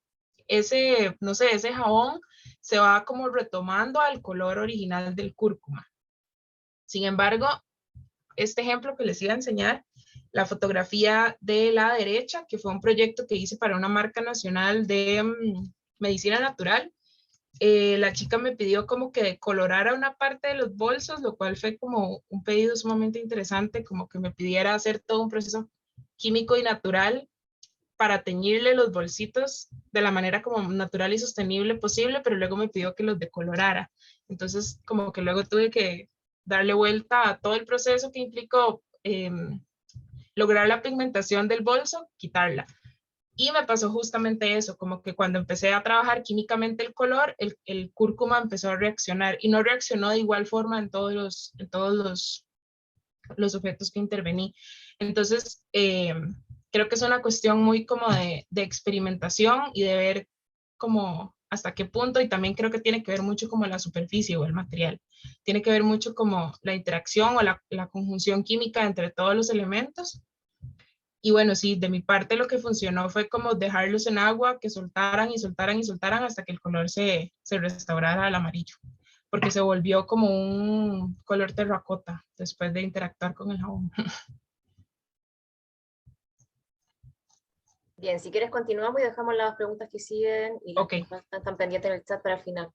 ese, no sé, ese jabón, se va como retomando al color original del cúrcuma. Sin embargo, este ejemplo que les iba a enseñar, la fotografía de la derecha, que fue un proyecto que hice para una marca nacional de medicina natural, la chica me pidió como que decolorara una parte de los bolsos, lo cual fue como un pedido sumamente interesante, como que me pidiera hacer todo un proceso químico y natural para teñirle los bolsitos de la manera como natural y sostenible posible, pero luego me pidió que los decolorara. Entonces, como que luego tuve que darle vuelta a todo el proceso que implicó lograr la pigmentación del bolso, quitarla. Y me pasó justamente eso, como que cuando empecé a trabajar químicamente el color, el cúrcuma empezó a reaccionar, y no reaccionó de igual forma en todos los objetos que intervení. Entonces, creo que es una cuestión muy como de experimentación y de ver como hasta qué punto, y también creo que tiene que ver mucho como la superficie o el material. Tiene que ver mucho como la interacción o la conjunción química entre todos los elementos. Y bueno, sí, de mi parte lo que funcionó fue como dejarlos en agua, que soltaran y soltaran y soltaran hasta que el color se restaurara al amarillo, porque se volvió como un color terracota después de interactuar con el jabón. Bien, si quieres continuamos y dejamos las preguntas que siguen y las Ok. que están pendientes en el chat para el final.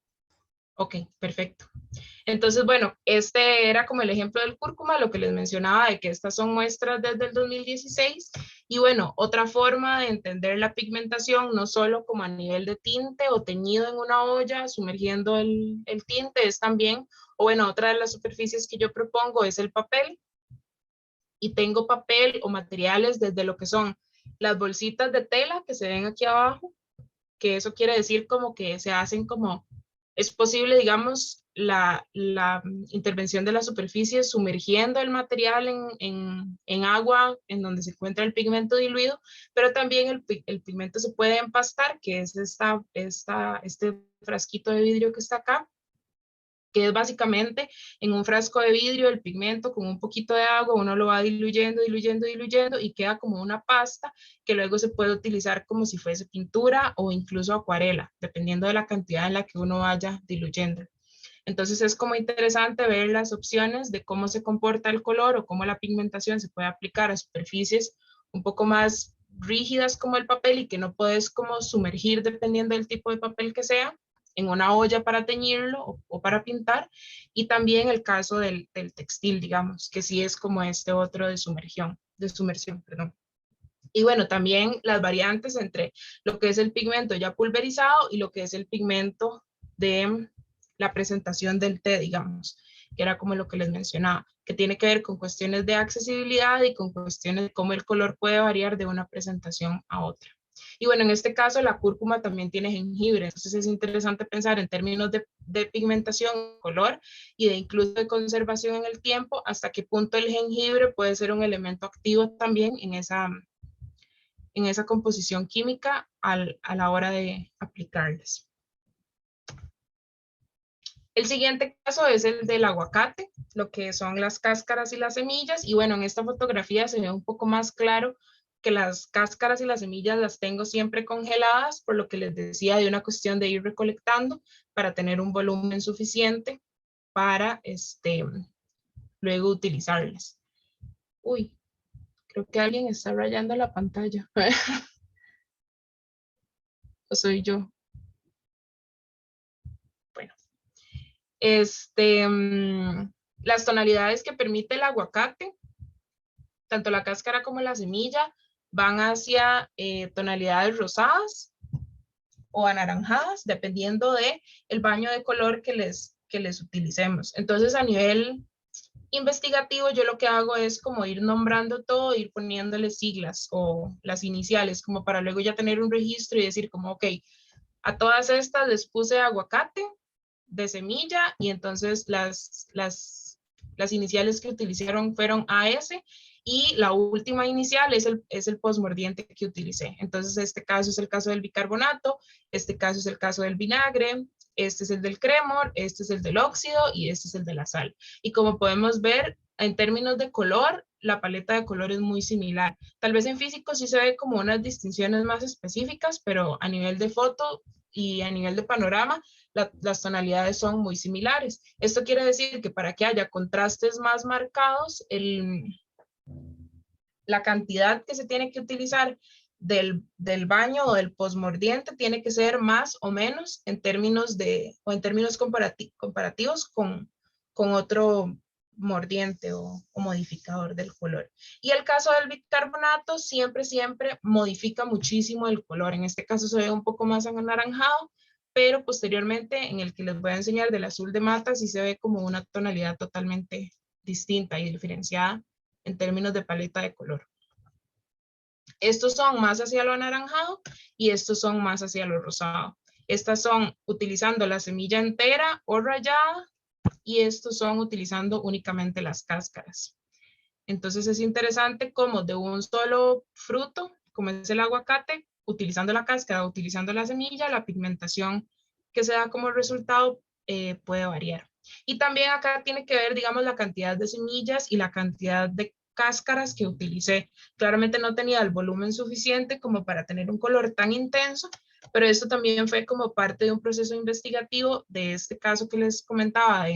Ok, perfecto. Entonces, bueno, este era como el ejemplo del cúrcuma, lo que les mencionaba de que estas son muestras desde el 2016. Y bueno, otra forma de entender la pigmentación, no solo como a nivel de tinte o teñido en una olla, sumergiendo el tinte, es también, o bueno, otra de las superficies que yo propongo es el papel. Y tengo papel o materiales desde lo que son las bolsitas de tela que se ven aquí abajo, que eso quiere decir como que se hacen como, es posible, digamos, la intervención de la superficie sumergiendo el material en agua en donde se encuentra el pigmento diluido, pero también el pigmento se puede empastar, que es este frasquito de vidrio que está acá, que es básicamente en un frasco de vidrio el pigmento con un poquito de agua, uno lo va diluyendo, diluyendo, diluyendo y queda como una pasta que luego se puede utilizar como si fuese pintura o incluso acuarela, dependiendo de la cantidad en la que uno vaya diluyendo. Entonces es como interesante ver las opciones de cómo se comporta el color o cómo la pigmentación se puede aplicar a superficies un poco más rígidas como el papel y que no puedes como sumergir dependiendo del tipo de papel que sea en una olla para teñirlo o para pintar, y también el caso del textil, digamos, que sí es como este otro de sumersión, perdón. Y bueno, también las variantes entre lo que es el pigmento ya pulverizado y lo que es el pigmento de la presentación del té, digamos, que era como lo que les mencionaba, que tiene que ver con cuestiones de accesibilidad y con cuestiones de cómo el color puede variar de una presentación a otra. Y bueno, en este caso la cúrcuma también tiene jengibre, entonces es interesante pensar en términos de pigmentación, color y de incluso de conservación en el tiempo, hasta qué punto el jengibre puede ser un elemento activo también en esa composición química a la hora de aplicarles. El siguiente caso es el del aguacate, lo que son las cáscaras y las semillas, y bueno, en esta fotografía se ve un poco más claro que las cáscaras y las semillas las tengo siempre congeladas, por lo que les decía de una cuestión de ir recolectando para tener un volumen suficiente para luego utilizarlas. Uy, creo que alguien está rayando la pantalla. ¿O soy yo? Bueno, las tonalidades que permite el aguacate, tanto la cáscara como la semilla, van hacia tonalidades rosadas o anaranjadas, dependiendo de el baño de color que les utilicemos. Entonces, a nivel investigativo, yo lo que hago es como ir nombrando todo, ir poniéndole siglas o las iniciales, como para luego ya tener un registro y decir como, ok, a todas estas les puse aguacate de semilla y entonces las iniciales que utilizaron fueron AS y la última inicial es el postmordiente que utilicé. Entonces este caso es el caso del bicarbonato, este caso es el caso del vinagre, este es el del cremor, este es el del óxido y este es el de la sal. Y como podemos ver, en términos de color, la paleta de color es muy similar. Tal vez en físico sí se ve como unas distinciones más específicas, pero a nivel de foto y a nivel de panorama, las tonalidades son muy similares. Esto quiere decir que para que haya contrastes más marcados, la cantidad que se tiene que utilizar del baño o del postmordiente tiene que ser más o menos en términos comparativos con otro mordiente o modificador del color. Y el caso del bicarbonato siempre modifica muchísimo el color. En este caso se ve un poco más anaranjado, pero posteriormente en el que les voy a enseñar del azul de mata sí se ve como una tonalidad totalmente distinta y diferenciada en términos de paleta de color. Estos son más hacia lo anaranjado y estos son más hacia lo rosado. Estas son utilizando la semilla entera o rallada y estos son utilizando únicamente las cáscaras. Entonces es interesante cómo de un solo fruto, como es el aguacate, utilizando la cáscara, utilizando la semilla, la pigmentación que se da como resultado puede variar. Y también acá tiene que ver, digamos, la cantidad de semillas y la cantidad de cáscaras que utilicé. Claramente no tenía el volumen suficiente como para tener un color tan intenso, pero esto también fue como parte de un proceso investigativo de este caso que les comentaba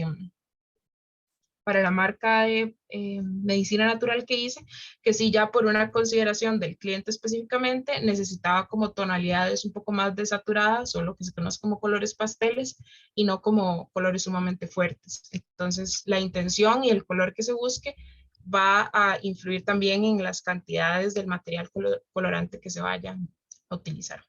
para la marca de medicina natural que hice, que sí ya por una consideración del cliente específicamente necesitaba como tonalidades un poco más desaturadas o lo que se conoce como colores pasteles y no como colores sumamente fuertes. Entonces la intención y el color que se busque va a influir también en las cantidades del material colorante que se vaya a utilizar.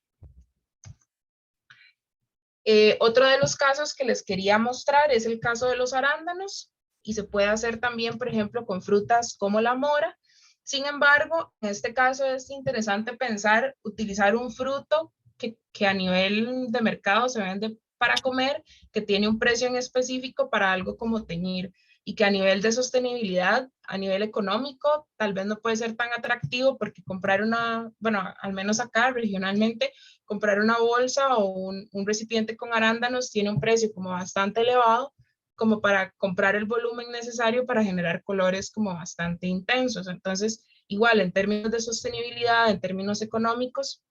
Otro de los casos que les quería mostrar es el caso de los arándanos y se puede hacer también, por ejemplo, con frutas como la mora. Sin embargo, en este caso es interesante pensar utilizar un fruto que a nivel de mercado se vende para comer, que tiene un precio en específico para algo como teñir y que a nivel de sostenibilidad, a nivel económico, tal vez no puede ser tan atractivo porque comprar una, bueno, al menos acá regionalmente, comprar una bolsa o un recipiente con arándanos tiene un precio como bastante elevado como para comprar el volumen necesario para generar colores como bastante intensos. Entonces, igual en términos de sostenibilidad, en términos económicos,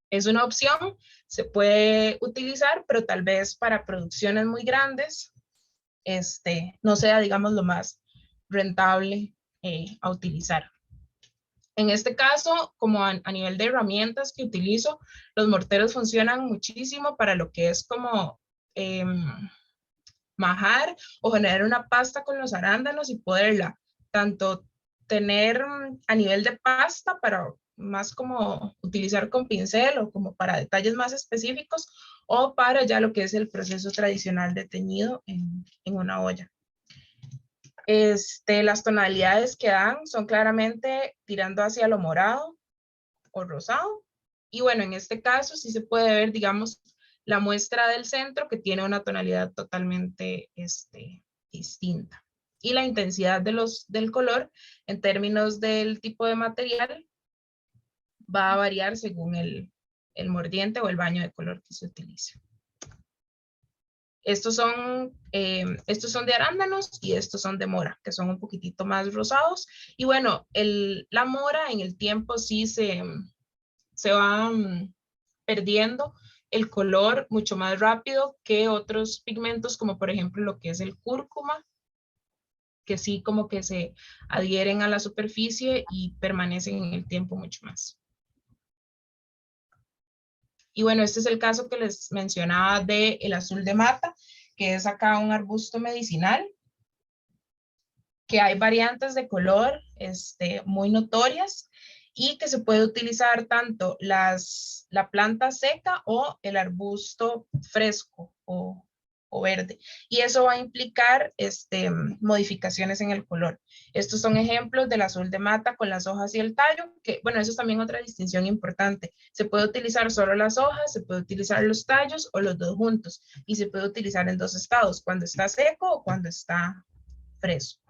es una opción, se puede utilizar, pero tal vez para producciones muy grandes, no sea, digamos, lo más rentable a utilizar. En este caso, como a nivel de herramientas que utilizo, los morteros funcionan muchísimo para lo que es como majar o generar una pasta con los arándanos y poderla tanto tener a nivel de pasta para más como utilizar con pincel o como para detalles más específicos o para ya lo que es el proceso tradicional de teñido en una olla. Las tonalidades que dan son claramente tirando hacia lo morado o rosado. Y bueno, en este caso sí se puede ver, digamos, la muestra del centro que tiene una tonalidad totalmente distinta. Y la intensidad del color en términos del tipo de material va a variar según el mordiente o el baño de color que se utilice. Estos son de arándanos y estos son de mora, que son un poquitito más rosados. Y bueno, la mora en el tiempo sí se va perdiendo el color mucho más rápido que otros pigmentos, como por ejemplo lo que es el cúrcuma, que sí como que se adhieren a la superficie y permanecen en el tiempo mucho más. Y bueno, este es el caso que les mencionaba del azul de mata, que es acá un arbusto medicinal, que hay variantes de color muy notorias y que se puede utilizar tanto la planta seca o el arbusto fresco o verde. Y eso va a implicar modificaciones en el color. Estos son ejemplos del azul de mata con las hojas y el tallo, que bueno, eso es también otra distinción importante. Se puede utilizar solo las hojas, se puede utilizar los tallos o los dos juntos. Y se puede utilizar en dos estados, cuando está seco o cuando está fresco.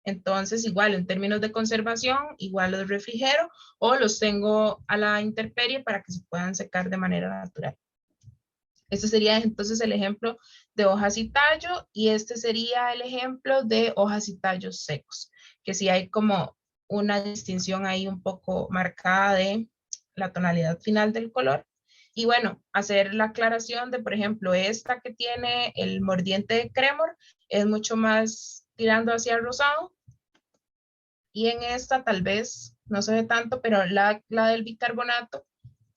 Entonces, igual en términos de conservación, igual los refrigero o los tengo a la intemperie para que se puedan secar de manera natural. Este sería entonces el ejemplo de hojas y tallo y este sería el ejemplo de hojas y tallos secos, que sí hay como una distinción ahí un poco marcada de la tonalidad final del color. Y bueno, hacer la aclaración de, por ejemplo, esta que tiene el mordiente de crémor es mucho más tirando hacia el rosado. Y en esta tal vez no se ve tanto, pero la del bicarbonato,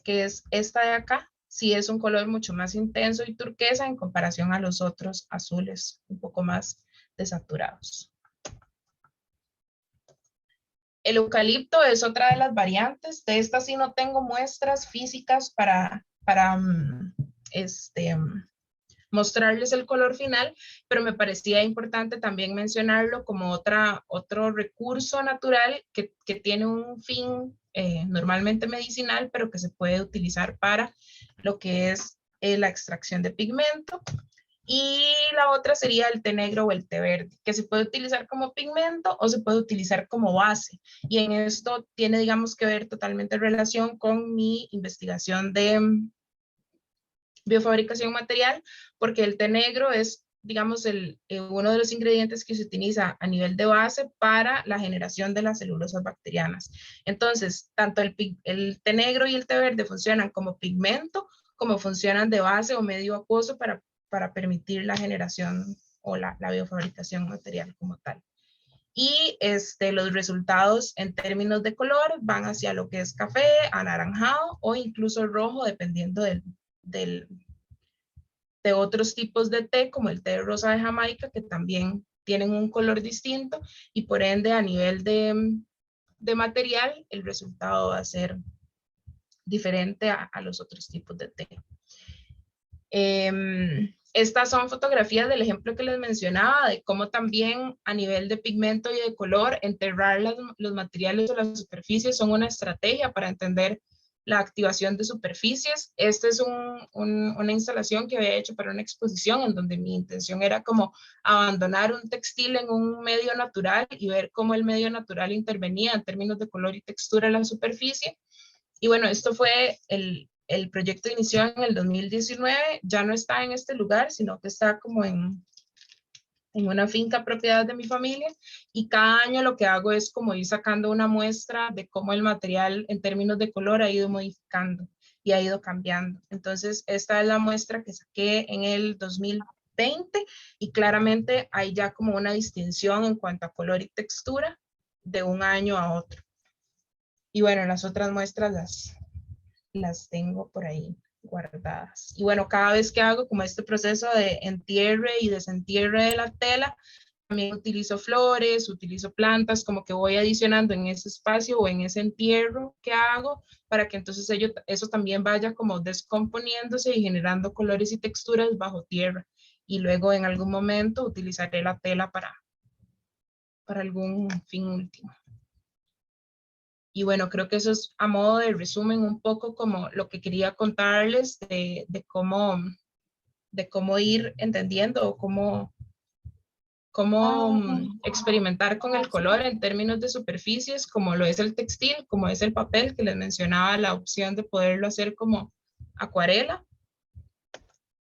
que es esta de acá, sí es un color mucho más intenso y turquesa en comparación a los otros azules, un poco más desaturados. El eucalipto es otra de las variantes. De esta sí no tengo muestras físicas para mostrarles el color final, pero me parecía importante también mencionarlo como otro recurso natural que tiene un fin normalmente medicinal, pero que se puede utilizar para lo que es la extracción de pigmento. Y la otra sería el té negro o el té verde, que se puede utilizar como pigmento o se puede utilizar como base. Y en esto tiene, digamos, que ver totalmente relación con mi investigación de biofabricación material, porque el té negro es, digamos, uno de los ingredientes que se utiliza a nivel de base para la generación de las celulosas bacterianas. Entonces, tanto el té negro y el té verde funcionan como pigmento, como funcionan de base o medio acuoso para permitir la generación o la biofabricación material como tal. Y los resultados en términos de color van hacia lo que es café, anaranjado o incluso rojo, dependiendo de otros tipos de té, como el té rosa de Jamaica, que también tienen un color distinto y por ende a nivel de material el resultado va a ser diferente a los otros tipos de té. Estas son fotografías del ejemplo que les mencionaba, de cómo también a nivel de pigmento y de color, enterrar los materiales o las superficies son una estrategia para entender la activación de superficies. Esta es una instalación que había hecho para una exposición en donde mi intención era como abandonar un textil en un medio natural y ver cómo el medio natural intervenía en términos de color y textura en la superficie. Y bueno, esto fue el proyecto inició en el 2019, ya no está en este lugar, sino que está como en una finca propiedad de mi familia, y cada año lo que hago es como ir sacando una muestra de cómo el material en términos de color ha ido modificando y ha ido cambiando. Entonces, esta es la muestra que saqué en el 2020 y claramente hay ya como una distinción en cuanto a color y textura de un año a otro. Y bueno, las otras muestras las tengo por ahí guardadas. Y bueno, cada vez que hago como este proceso de entierre y desentierre de la tela, también utilizo flores, utilizo plantas, como que voy adicionando en ese espacio o en ese entierro que hago, para que entonces eso también vaya como descomponiéndose y generando colores y texturas bajo tierra. Y luego en algún momento utilizaré la tela para algún fin último. Y bueno, creo que eso es a modo de resumen un poco como lo que quería contarles de cómo ir entendiendo o cómo experimentar con el color en términos de superficies, como lo es el textil, como es el papel, que les mencionaba la opción de poderlo hacer como acuarela.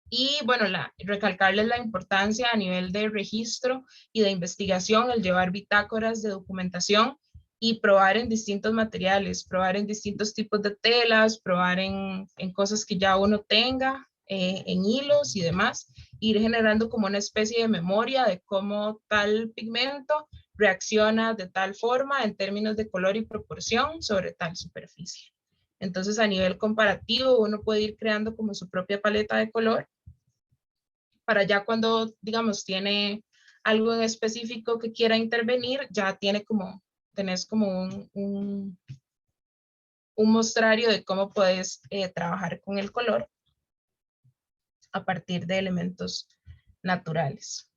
Y bueno, recalcarles la importancia a nivel de registro y de investigación, el llevar bitácoras de documentación y probar en distintos materiales, probar en distintos tipos de telas, probar en cosas que ya uno tenga, en hilos y demás, ir generando como una especie de memoria de cómo tal pigmento reacciona de tal forma en términos de color y proporción sobre tal superficie. Entonces, a nivel comparativo, uno puede ir creando como su propia paleta de color para ya cuando, digamos, tiene algo en específico que quiera intervenir, ya tenés como un mostrario de cómo puedes trabajar con el color a partir de elementos naturales.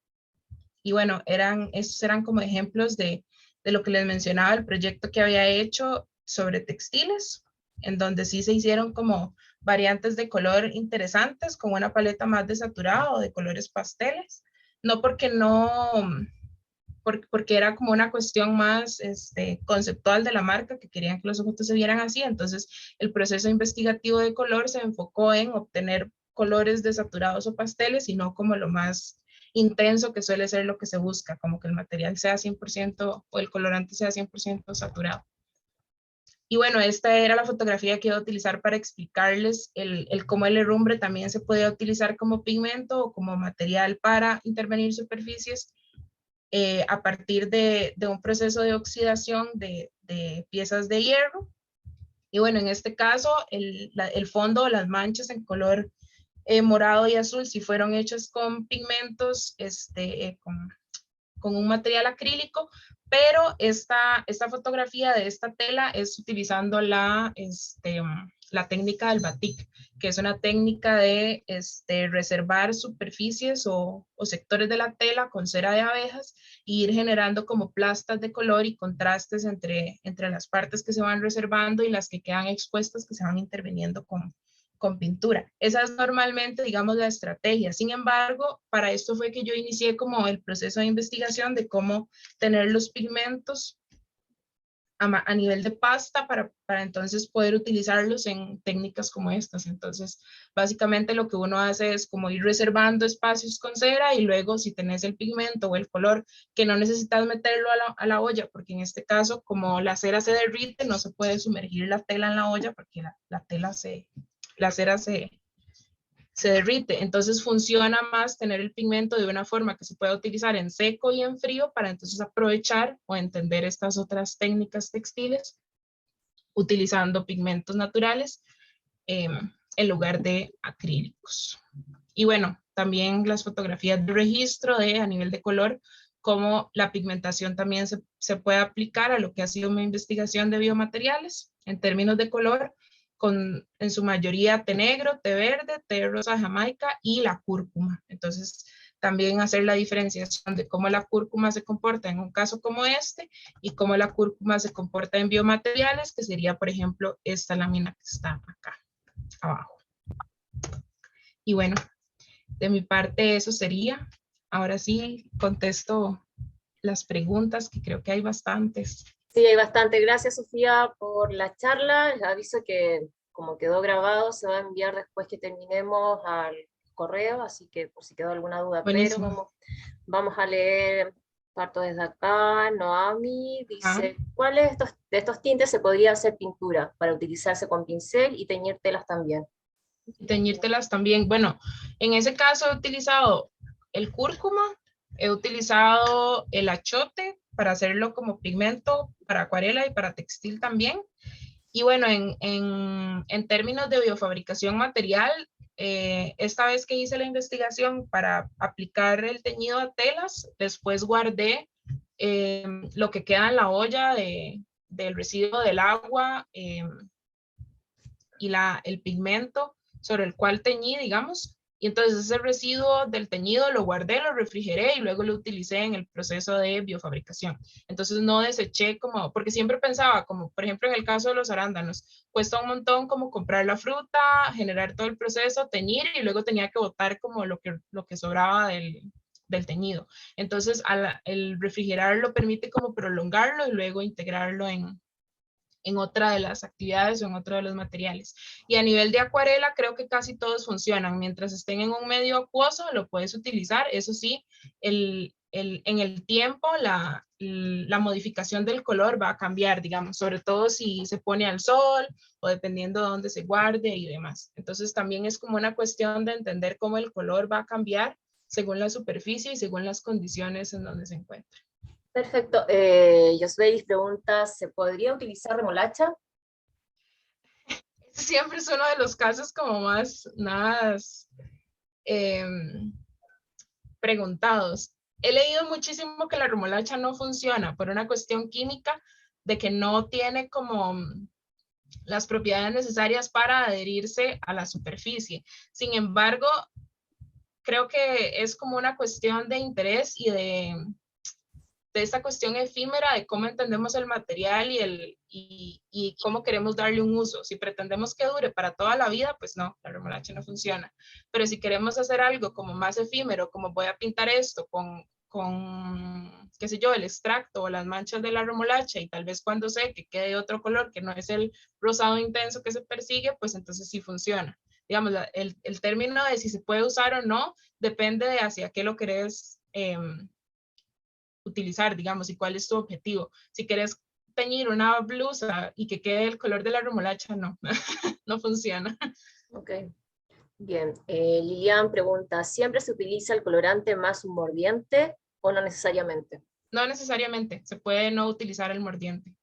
Y bueno, estos eran como ejemplos de lo que les mencionaba, el proyecto que había hecho sobre textiles, en donde sí se hicieron como variantes de color interesantes, con una paleta más desaturada o de colores pasteles, no porque porque era como una cuestión más conceptual de la marca, que querían que los objetos se vieran así. Entonces el proceso investigativo de color se enfocó en obtener colores desaturados o pasteles y no como lo más intenso que suele ser lo que se busca, como que el material sea 100% o el colorante sea 100% saturado. Y bueno, esta era la fotografía que iba a utilizar para explicarles el cómo el herrumbre también se puede utilizar como pigmento o como material para intervenir superficies a partir de un proceso de oxidación de piezas de hierro. Y bueno, en este caso, el fondo, las manchas en color morado y azul, si fueron hechas con pigmentos, con un material acrílico, pero esta fotografía de esta tela es utilizando la técnica del batik, que es una técnica de reservar superficies o sectores de la tela con cera de abejas e ir generando como plastas de color y contrastes entre las partes que se van reservando y las que quedan expuestas, que se van interviniendo con pintura. Esa es normalmente, digamos, la estrategia. Sin embargo, para esto fue que yo inicié como el proceso de investigación de cómo tener los pigmentos a nivel de pasta para entonces poder utilizarlos en técnicas como estas. Entonces, básicamente lo que uno hace es como ir reservando espacios con cera y luego si tenés el pigmento o el color que no necesitas meterlo a la olla, porque en este caso, como la cera se derrite, no se puede sumergir la tela en la olla porque la cera se derrite. Entonces funciona más tener el pigmento de una forma que se pueda utilizar en seco y en frío para entonces aprovechar o entender estas otras técnicas textiles utilizando pigmentos naturales en lugar de acrílicos. Y bueno, también las fotografías de registro a nivel de color, cómo la pigmentación también se puede aplicar a lo que ha sido mi investigación de biomateriales en términos de color, con en su mayoría té negro, té verde, té rosa jamaica y la cúrcuma. Entonces, también hacer la diferenciación de cómo la cúrcuma se comporta en un caso como este y cómo la cúrcuma se comporta en biomateriales, que sería, por ejemplo, esta lámina que está acá abajo. Y bueno, de mi parte eso sería. Ahora sí contesto las preguntas, que creo que hay bastantes. Sí, hay bastante. Gracias, Sofía, por la charla. Les aviso que como quedó grabado, se va a enviar después que terminemos al correo, así que por si quedó alguna duda. Buenísimo. Pero vamos a leer, parto desde acá. Noami dice, ¿cuáles de estos tintes se podría hacer pintura para utilizarse con pincel y teñir telas también? Teñírtelas también. Bueno, en ese caso he utilizado el cúrcuma, he utilizado el achote para hacerlo como pigmento para acuarela y para textil también. Y bueno, en términos de biofabricación material, esta vez que hice la investigación para aplicar el teñido a telas, después guardé lo que queda en la olla del residuo del agua y el pigmento sobre el cual teñí, digamos, y entonces ese residuo del teñido lo guardé, lo refrigeré y luego lo utilicé en el proceso de biofabricación. Entonces no deseché como, porque siempre pensaba, como por ejemplo en el caso de los arándanos, cuesta un montón como comprar la fruta, generar todo el proceso, teñir y luego tenía que botar como lo que sobraba del teñido. Entonces el refrigerar lo permite como prolongarlo y luego integrarlo en otra de las actividades o en otro de los materiales. Y a nivel de acuarela, creo que casi todos funcionan. Mientras estén en un medio acuoso, lo puedes utilizar. Eso sí, en el tiempo, la modificación del color va a cambiar, digamos, sobre todo si se pone al sol o dependiendo de dónde se guarde y demás. Entonces, también es como una cuestión de entender cómo el color va a cambiar según la superficie y según las condiciones en donde se encuentra. Perfecto. Josbeis pregunta, ¿se podría utilizar remolacha? Siempre es uno de los casos como más preguntados. He leído muchísimo que la remolacha no funciona por una cuestión química de que no tiene como las propiedades necesarias para adherirse a la superficie. Sin embargo, creo que es como una cuestión de interés y de esta cuestión efímera de cómo entendemos el material y cómo queremos darle un uso. Si pretendemos que dure para toda la vida, pues no, la remolacha no funciona. Pero si queremos hacer algo como más efímero, como voy a pintar esto con qué sé yo, el extracto o las manchas de la remolacha y tal vez cuando seque quede otro color que no es el rosado intenso que se persigue, pues entonces sí funciona. Digamos, el término de si se puede usar o no depende de hacia qué lo querés utilizar, digamos, y cuál es tu objetivo. Si quieres teñir una blusa y que quede el color de la remolacha, no, no funciona. Ok, bien. Lilian pregunta, ¿siempre se utiliza el colorante más un mordiente o no necesariamente? No necesariamente, se puede no utilizar el mordiente.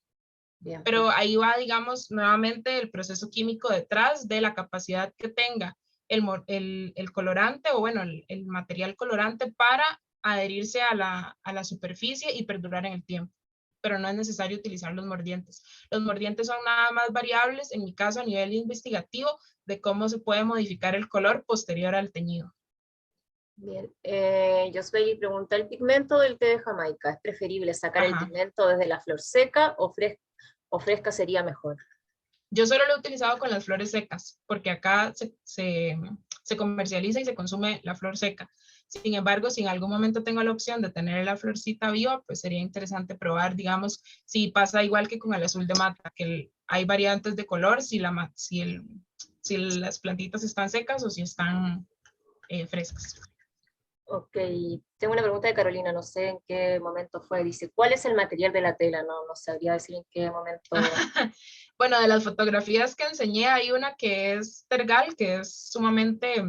Bien. Pero ahí va, digamos, nuevamente el proceso químico detrás de la capacidad que tenga el colorante o bueno, el material colorante para adherirse a la superficie y perdurar en el tiempo. Pero no es necesario utilizar los mordientes. Los mordientes son nada más variables, en mi caso a nivel investigativo, de cómo se puede modificar el color posterior al teñido. Bien. Josbey pregunta, ¿el pigmento del té de Jamaica es preferible sacar el pigmento desde la flor seca o fresca sería mejor? Yo solo lo he utilizado con las flores secas, porque acá se comercializa y se consume la flor seca. Sin embargo, si en algún momento tengo la opción de tener la florcita viva, pues sería interesante probar, digamos, si pasa igual que con el azul de mata, que hay variantes de color, si las plantitas están secas o si están frescas. Ok, tengo una pregunta de Carolina, no sé en qué momento fue. Dice, ¿cuál es el material de la tela? No sabría decir en qué momento. Bueno, de las fotografías que enseñé, hay una que es tergal, que es sumamente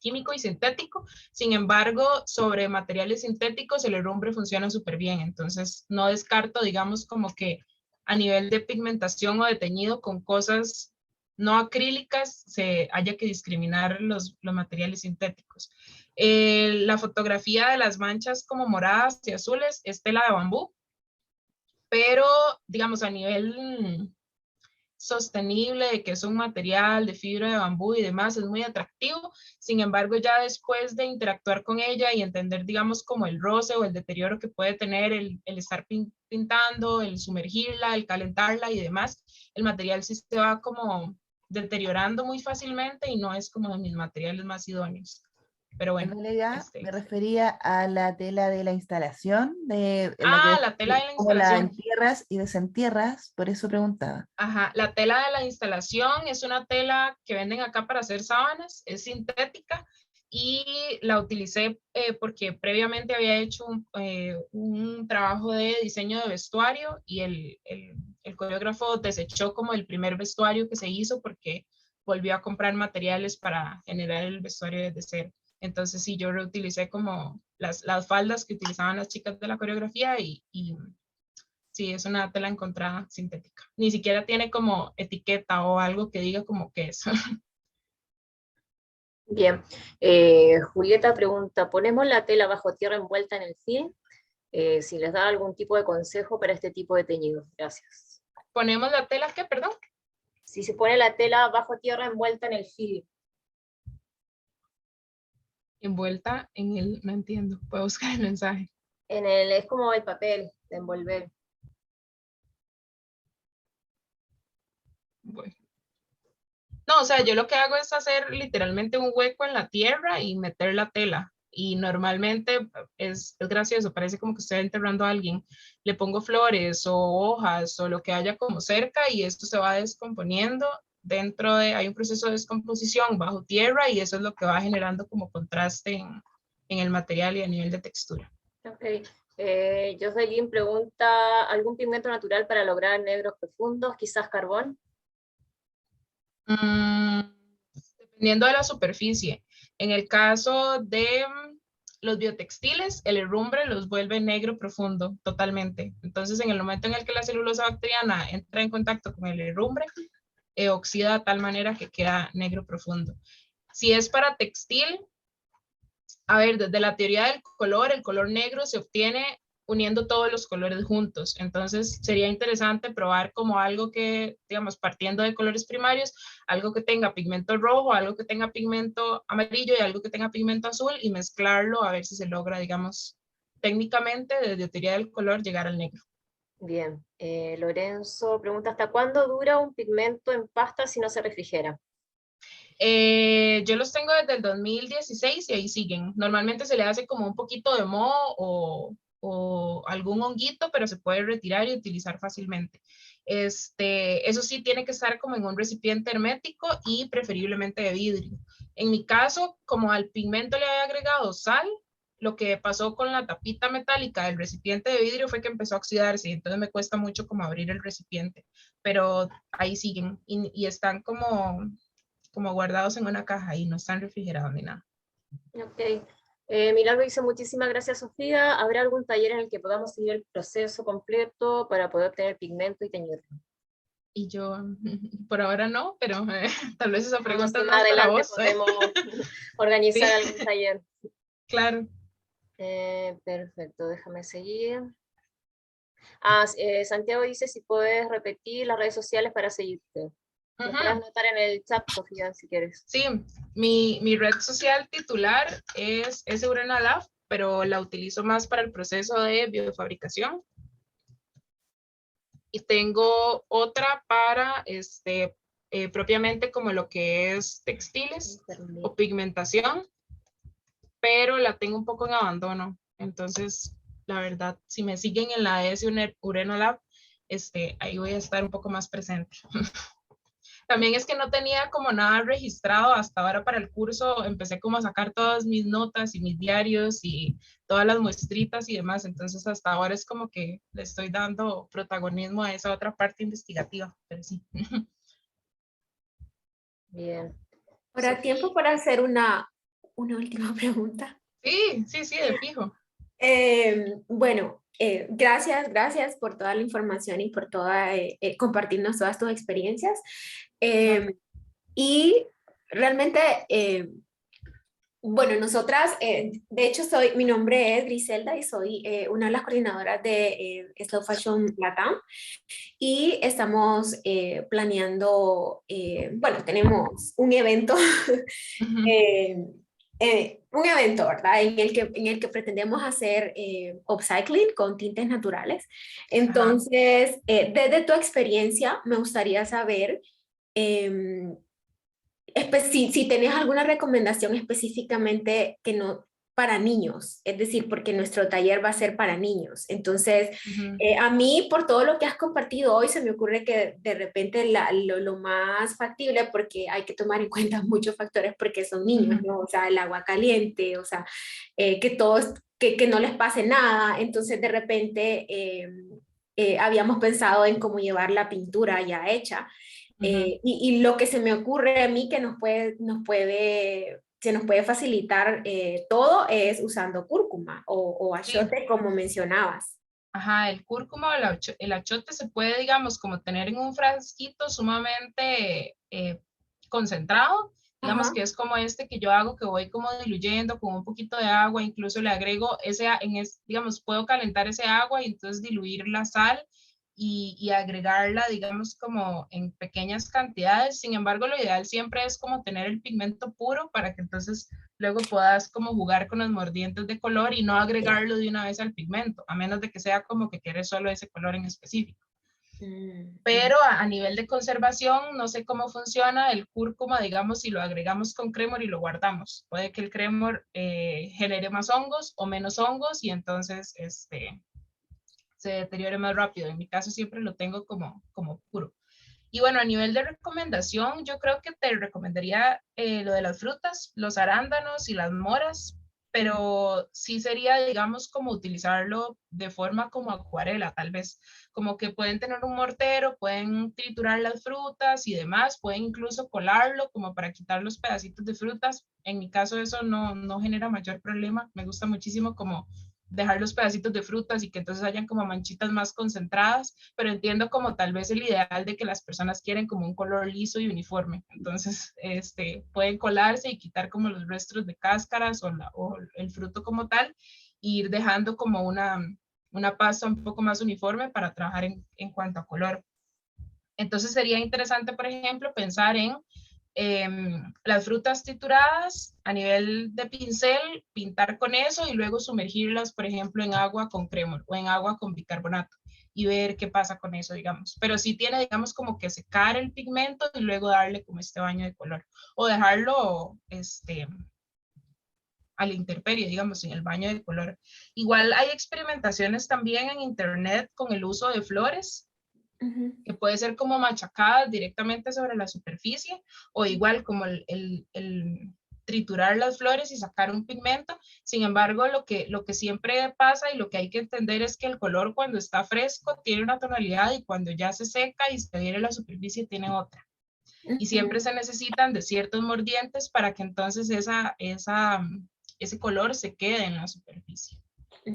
químico y sintético. Sin embargo, sobre materiales sintéticos, el herrumbre funciona súper bien. Entonces, no descarto, digamos, como que a nivel de pigmentación o de teñido con cosas no acrílicas se haya que discriminar los materiales sintéticos. La fotografía de las manchas como moradas y azules es tela de bambú, pero digamos a nivel sostenible, de que es un material de fibra de bambú y demás, es muy atractivo. Sin embargo, ya después de interactuar con ella y entender, digamos, como el roce o el deterioro que puede tener el estar pintando, el sumergirla, el calentarla y demás, el material sí se va como deteriorando muy fácilmente y no es como de mis materiales más idóneos. Pero bueno. En realidad me refería a la tela de la instalación, La tela de la como la instalación. entierras y desentierras, por eso preguntaba. Ajá, la tela de la instalación es una tela que venden acá para hacer sábanas, es sintética y la utilicé porque previamente había hecho un trabajo de diseño de vestuario y el coreógrafo desechó como el primer vestuario que se hizo porque volvió a comprar materiales para generar el vestuario desde cero. Entonces sí, yo reutilicé como las faldas que utilizaban las chicas de la coreografía y sí, es una tela encontrada sintética. Ni siquiera tiene como etiqueta o algo que diga como que es. Bien, Julieta pregunta, ¿ponemos la tela bajo tierra envuelta en el film? Si les da algún tipo de consejo para este tipo de teñido. Gracias. ¿Ponemos la tela qué, perdón? Si se pone la tela bajo tierra envuelta en el film. Envuelta en el, no entiendo, puedo buscar el mensaje. Es como el papel de envolver. Bueno. No, o sea, yo lo que hago es hacer literalmente un hueco en la tierra y meter la tela. Y normalmente es gracioso, parece como que estoy enterrando a alguien. Le pongo flores o hojas o lo que haya como cerca y esto se va descomponiendo. Hay un proceso de descomposición bajo tierra y eso es lo que va generando como contraste en el material y a nivel de textura. Ok. Jocelyn pregunta, ¿algún pigmento natural para lograr negros profundos? Quizás carbón. Dependiendo de la superficie. En el caso de los biotextiles, el herrumbre los vuelve negro profundo totalmente. Entonces, en el momento en el que la celulosa bacteriana entra en contacto con el herrumbre, oxida de tal manera que queda negro profundo. Si es para textil, a ver, desde la teoría del color, el color negro se obtiene uniendo todos los colores juntos. Entonces sería interesante probar como algo que, digamos, partiendo de colores primarios, algo que tenga pigmento rojo, algo que tenga pigmento amarillo y algo que tenga pigmento azul y mezclarlo a ver si se logra, digamos, técnicamente desde teoría del color llegar al negro. Bien, Lorenzo pregunta, ¿hasta cuándo dura un pigmento en pasta si no se refrigera? Yo los tengo desde el 2016 y ahí siguen. Normalmente se le hace como un poquito de moho o algún honguito, pero se puede retirar y utilizar fácilmente. Eso sí tiene que estar como en un recipiente hermético y preferiblemente de vidrio. En mi caso, como al pigmento le había agregado sal, lo que pasó con la tapita metálica del recipiente de vidrio fue que empezó a oxidarse y entonces me cuesta mucho como abrir el recipiente, pero ahí siguen y están como guardados en una caja y no están refrigerados ni nada. Ok. Milagro dice, muchísimas gracias, Sofía. ¿Habrá algún taller en el que podamos seguir el proceso completo para poder obtener pigmento y teñirlo? Y yo, por ahora no, pero tal vez esa pregunta es más más para adelante vos. podemos organizar Sí. algún taller. Claro. Perfecto, déjame seguir. Santiago dice si puedes repetir las redes sociales para seguirte. Lo puedes anotar en el chat, Sofía, si quieres. Sí, mi red social titular es Eurena Lab, pero la utilizo más para el proceso de biofabricación. Y tengo otra para propiamente como lo que es textiles o pigmentación. pero la tengo un poco en abandono. Entonces, la verdad, si me siguen en la ES Ureno Lab, ahí voy a estar un poco más presente. También es que no tenía como nada registrado hasta ahora para el curso, empecé como a sacar todas mis notas y mis diarios y todas las muestritas y demás, entonces hasta ahora es como que le estoy dando protagonismo a esa otra parte investigativa, pero sí. Bien. Ahora, tiempo para hacer una última pregunta. Sí, de fijo. Bueno, gracias por toda la información y por compartirnos todas tus experiencias. Y realmente, bueno, nosotras, de hecho, mi nombre es Griselda y soy una de las coordinadoras de Slow Fashion Latam y estamos planeando, bueno, tenemos un evento un evento, ¿verdad? En el que pretendemos hacer upcycling con tintes naturales. Entonces, desde tu experiencia, me gustaría saber si tenés alguna recomendación específicamente que no para niños, es decir, porque nuestro taller va a ser para niños. Entonces, a mí, por todo lo que has compartido hoy, se me ocurre que de repente lo más factible, porque hay que tomar en cuenta muchos factores porque son niños, ¿no? O sea, el agua caliente, o sea, que no les pase nada. Entonces, de repente, habíamos pensado en cómo llevar la pintura ya hecha. Y lo que se me ocurre a mí que se nos puede facilitar todo es usando cúrcuma o achiote, sí, como mencionabas. Ajá, el cúrcuma o el achiote se puede, digamos, como tener en un frasquito sumamente concentrado, digamos. Ajá. Que es como este que yo hago, que voy como diluyendo con un poquito de agua, incluso le agrego digamos, puedo calentar ese agua y entonces diluir la sal y agregarla, digamos, como en pequeñas cantidades. Sin embargo, lo ideal siempre es como tener el pigmento puro para que entonces luego puedas como jugar con los mordientes de color y no agregarlo de una vez al pigmento, a menos de que sea como que quieres solo ese color en específico. Pero a nivel de conservación, no sé cómo funciona el cúrcuma, digamos, si lo agregamos con Cremor y lo guardamos. Puede que el Cremor genere más hongos o menos hongos y entonces se deteriore más rápido. En mi caso siempre lo tengo como puro. Y bueno, a nivel de recomendación, yo creo que te recomendaría lo de las frutas, los arándanos y las moras, pero sí sería, digamos, como utilizarlo de forma como acuarela, tal vez, como que pueden tener un mortero, pueden triturar las frutas y demás, pueden incluso colarlo como para quitar los pedacitos de frutas. En mi caso eso no genera mayor problema, me gusta muchísimo como dejar los pedacitos de frutas y que entonces hayan como manchitas más concentradas, pero entiendo como tal vez el ideal de que las personas quieren como un color liso y uniforme, entonces pueden colarse y quitar como los restos de cáscaras o el fruto como tal, e ir dejando como una pasta un poco más uniforme para trabajar en cuanto a color. Entonces sería interesante, por ejemplo, pensar en las frutas trituradas a nivel de pincel, pintar con eso y luego sumergirlas, por ejemplo, en agua con Cremor o en agua con bicarbonato y ver qué pasa con eso, digamos. Pero sí tiene, digamos, como que secar el pigmento y luego darle como este baño de color o dejarlo a la intemperie, digamos, en el baño de color. Igual hay experimentaciones también en internet con el uso de flores, que puede ser como machacadas directamente sobre la superficie, o igual como el triturar las flores y sacar un pigmento. Sin embargo, lo que siempre pasa y lo que hay que entender es que el color cuando está fresco tiene una tonalidad y cuando ya se seca y se adhiere a la superficie tiene otra. Y siempre se necesitan de ciertos mordientes para que entonces ese color se quede en la superficie.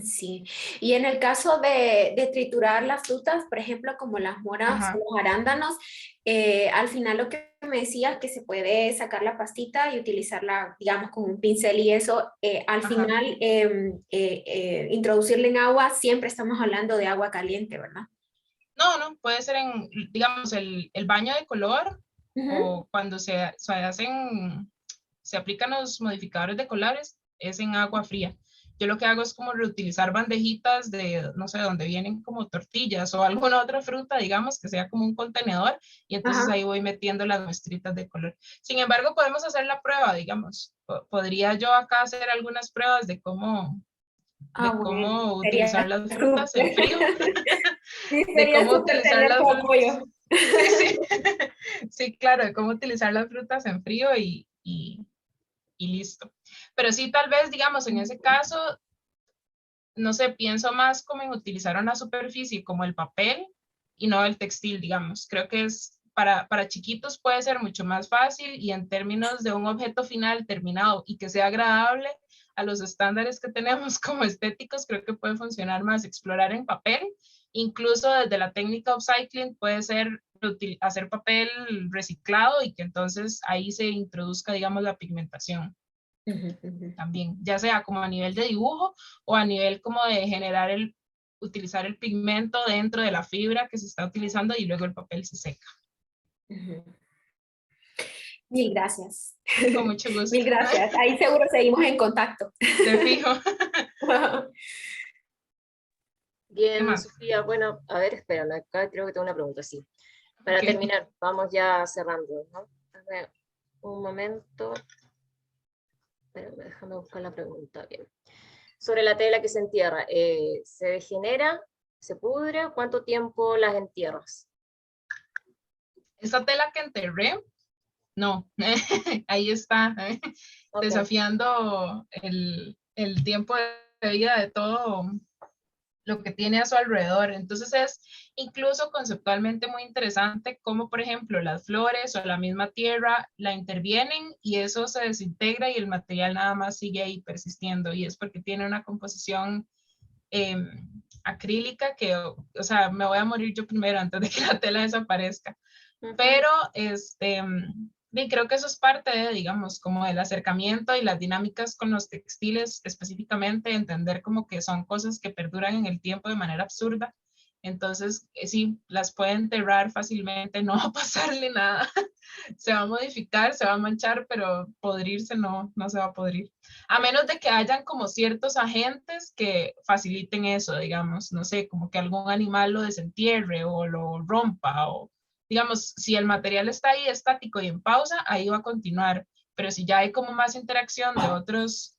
Sí, y en el caso de triturar las frutas, por ejemplo, como las moras o los arándanos, al final lo que me decías que se puede sacar la pastita y utilizarla, digamos, con un pincel y eso, al final introducirla en agua, siempre estamos hablando de agua caliente, ¿verdad? No, puede ser digamos, el baño de color o cuando se aplican los modificadores de colores, es en agua fría. yo lo que hago es como reutilizar bandejitas de, no sé, donde vienen como tortillas o alguna otra fruta, digamos, que sea como un contenedor, y entonces Ajá. ahí voy metiendo las muestritas de color. Sin embargo, podemos hacer la prueba, digamos. Podría yo acá hacer algunas pruebas de cómo Bueno, utilizar sería las frutas en súper. frío, Sí, de sería cómo súper utilizar tener las tu frutas. apoyo. Sí, sí, sí, claro, de cómo utilizar las frutas en frío y listo. Pero sí, tal vez, digamos, en ese caso, no sé, pienso más como en utilizar una superficie como el papel y no el textil, digamos. Creo que es para chiquitos puede ser mucho más fácil, y en términos de un objeto final terminado y que sea agradable a los estándares que tenemos como estéticos, creo que puede funcionar más explorar en papel. Incluso desde la técnica upcycling puede ser hacer papel reciclado y que entonces ahí se introduzca, digamos, la pigmentación también, ya sea como a nivel de dibujo o a nivel como de generar utilizar el pigmento dentro de la fibra que se está utilizando y luego el papel se seca. Mil gracias. Con mucho gusto. Mil gracias. Ahí seguro seguimos en contacto. De fijo. ¿Qué Bien, más? Sofía, bueno, a ver, espérame, acá creo que tengo una pregunta, sí. Para Okay. terminar, vamos ya cerrando, ¿no? A ver, un momento. Espérame, déjame buscar la pregunta, bien. Sobre la tela que se entierra, ¿se degenera? ¿Se pudre? ¿Cuánto tiempo las entierras? Esta tela que enterré, no, ahí está, Okay. desafiando el tiempo de vida de todo lo que tiene a su alrededor. Entonces es incluso conceptualmente muy interesante cómo, por ejemplo, las flores o la misma tierra la intervienen y eso se desintegra y el material nada más sigue ahí persistiendo, y es porque tiene una composición acrílica que, o sea, me voy a morir yo primero antes de que la tela desaparezca. Pero creo que eso es parte de, digamos, como del acercamiento y las dinámicas con los textiles específicamente, entender como que son cosas que perduran en el tiempo de manera absurda. Entonces, sí, las puede enterrar fácilmente, no va a pasarle nada. Se va a modificar, se va a manchar, pero podrirse no se va a podrir. A menos de que hayan como ciertos agentes que faciliten eso, digamos, no sé, como que algún animal lo desentierre o lo rompa, o digamos, si el material está ahí estático y en pausa, ahí va a continuar. Pero si ya hay como más interacción de otros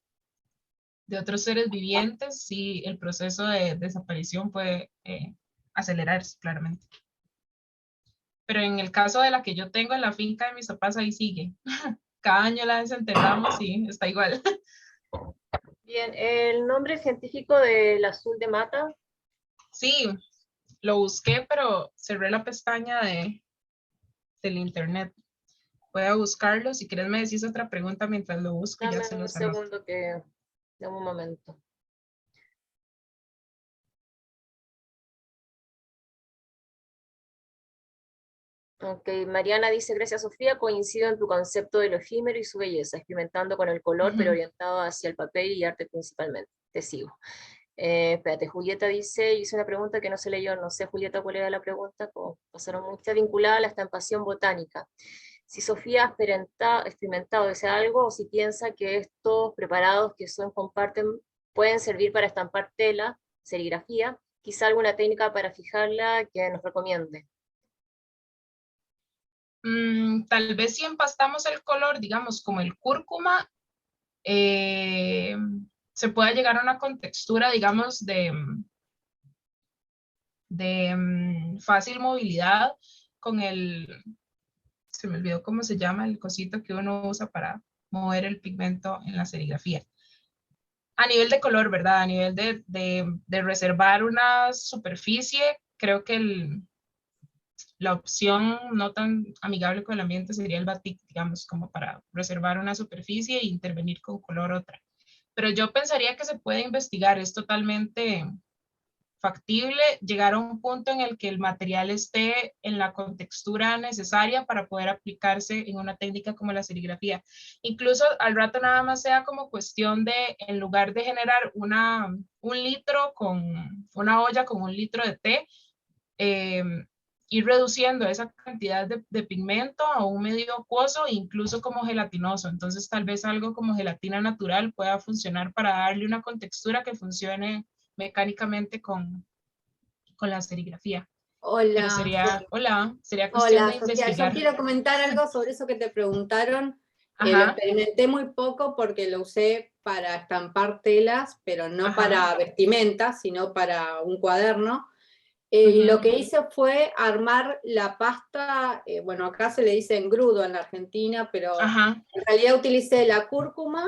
seres vivientes, sí, el proceso de desaparición puede acelerarse claramente. Pero en el caso de la que yo tengo en la finca de mis papás, ahí sigue. Cada año la desenterramos y está igual. Bien, ¿el nombre científico del azul de mata? Sí, lo busqué, pero cerré la pestaña del internet. Voy a buscarlo. Si quieres me decís otra pregunta mientras lo busco, ya Dame se un los anoto. segundo dame un momento. Ok, Mariana dice, gracias Sofía, coincido en tu concepto de lo efímero y su belleza, experimentando con el color, pero orientado hacia el papel y arte principalmente. Te sigo. Espérate, Julieta dice, hice una pregunta que no se leyó, no sé Julieta cuál era la pregunta, como pasaron muchas, vinculada a la estampación botánica. Si Sofía ha experimentado ese algo, o si piensa que estos preparados que comparten pueden servir para estampar tela, serigrafía, quizá alguna técnica para fijarla que nos recomiende. Tal vez si empastamos el color, digamos, como el cúrcuma, se pueda llegar a una contextura, digamos, de fácil movilidad con se me olvidó cómo se llama, el cosito que uno usa para mover el pigmento en la serigrafía. A nivel de color, ¿verdad? A nivel de reservar una superficie, creo que la opción no tan amigable con el ambiente sería el batik, digamos, como para reservar una superficie e intervenir con color otra. Pero yo pensaría que se puede investigar, es totalmente factible llegar a un punto en el que el material esté en la contextura necesaria para poder aplicarse en una técnica como la serigrafía. Incluso al rato nada más sea como cuestión de, en lugar de generar un litro con una olla con un litro de té, ir reduciendo esa cantidad de pigmento a un medio acuoso, incluso como gelatinoso. Entonces tal vez algo como gelatina natural pueda funcionar para darle una contextura que funcione mecánicamente con la serigrafía. Pero sería, sería cuestión Hola, de Sofía, yo investigar. quiero comentar algo sobre eso que te preguntaron. Lo Ajá, experimenté muy poco porque lo usé para estampar telas, pero no Ajá. para vestimenta, sino para un cuaderno. Y lo que hice fue armar la pasta, bueno, acá se le dice engrudo en la Argentina, pero Ajá, en realidad utilicé la cúrcuma,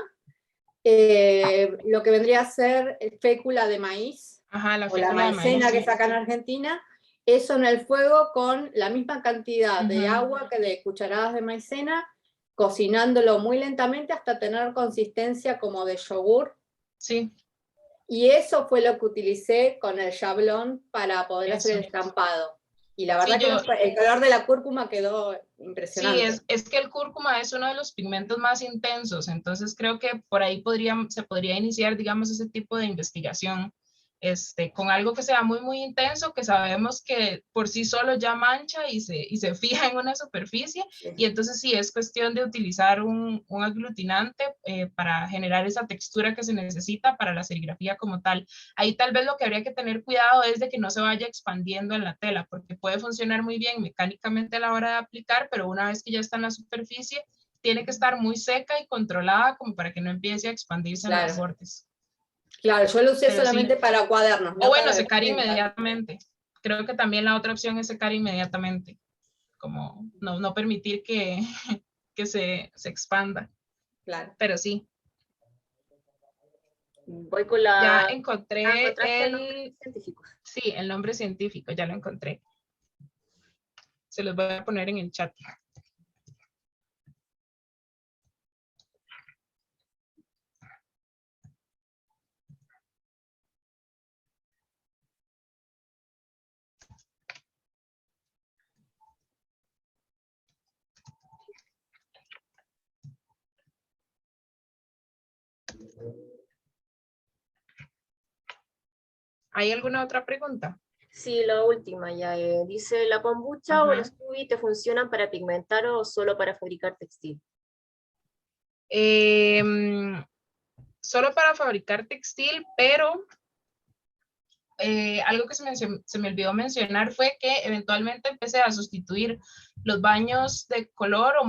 lo que vendría a ser fécula de maíz, ajá, la o la fécula de maíz, maicena que sí. sacan en Argentina, eso en el fuego con la misma cantidad de Ujú. agua que de cucharadas de maicena, cocinándolo muy lentamente hasta tener consistencia como de yogur. Sí, Y eso fue lo que utilicé con el shablón para poder hacer eso. el estampado. Y la Sí, verdad que el color de la cúrcuma quedó Sí, impresionante. es que el cúrcuma es uno de los pigmentos más intensos, entonces creo que por ahí se podría iniciar, digamos, ese tipo de investigación, con algo que sea muy, muy intenso, que sabemos que por sí solo ya mancha y se fija en una superficie, y entonces sí es cuestión de utilizar un aglutinante para generar esa textura que se necesita para la serigrafía como tal. Ahí tal vez lo que habría que tener cuidado es de que no se vaya expandiendo en la tela, porque puede funcionar muy bien mecánicamente a la hora de aplicar, pero una vez que ya está en la superficie, tiene que estar muy seca y controlada como para que no empiece a expandirse en los Claro, bordes. claro, yo lo usé Pero sí, solamente para cuadernos, o no bueno, para secar vestimenta. inmediatamente. Creo que también la otra opción es secar inmediatamente, como no permitir que, que se expanda. Claro. Pero sí, Voy con ya la... encontré ¿Encontraste el nombre científico? sí, el nombre científico, ya lo encontré. Se los voy a poner en el chat. ¿Hay alguna otra pregunta? Sí, la última ya. Dice, ¿la kombucha o el Scooby te funcionan para pigmentar o solo para fabricar textil? Solo para fabricar textil, pero algo que se me olvidó mencionar fue que eventualmente empecé a sustituir los baños de color o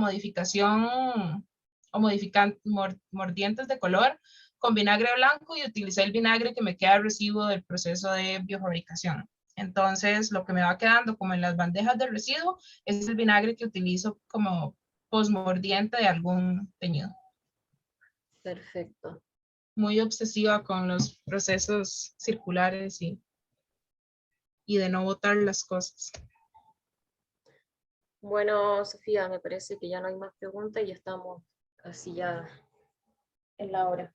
mordientes de color con vinagre blanco, y utilicé el vinagre que me queda residuo del proceso de biofabricación. Entonces, lo que me va quedando como en las bandejas de residuo es el vinagre que utilizo como postmordiente de algún teñido. Perfecto. Muy obsesiva con los procesos circulares y de no botar las cosas. Bueno, Sofía, me parece que ya no hay más preguntas y ya estamos casi ya en la hora.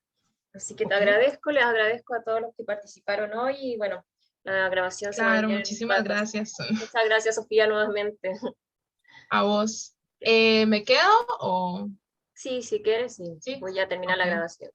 Así que te agradezco, les agradezco a todos los que participaron hoy y bueno, la grabación se va a Claro, enviar en un muchísimas rato. gracias. Muchas gracias, Sofía, nuevamente. A vos. ¿Me quedo o...? Sí, si quieres, sí. Sí, Voy a terminar la ok. grabación.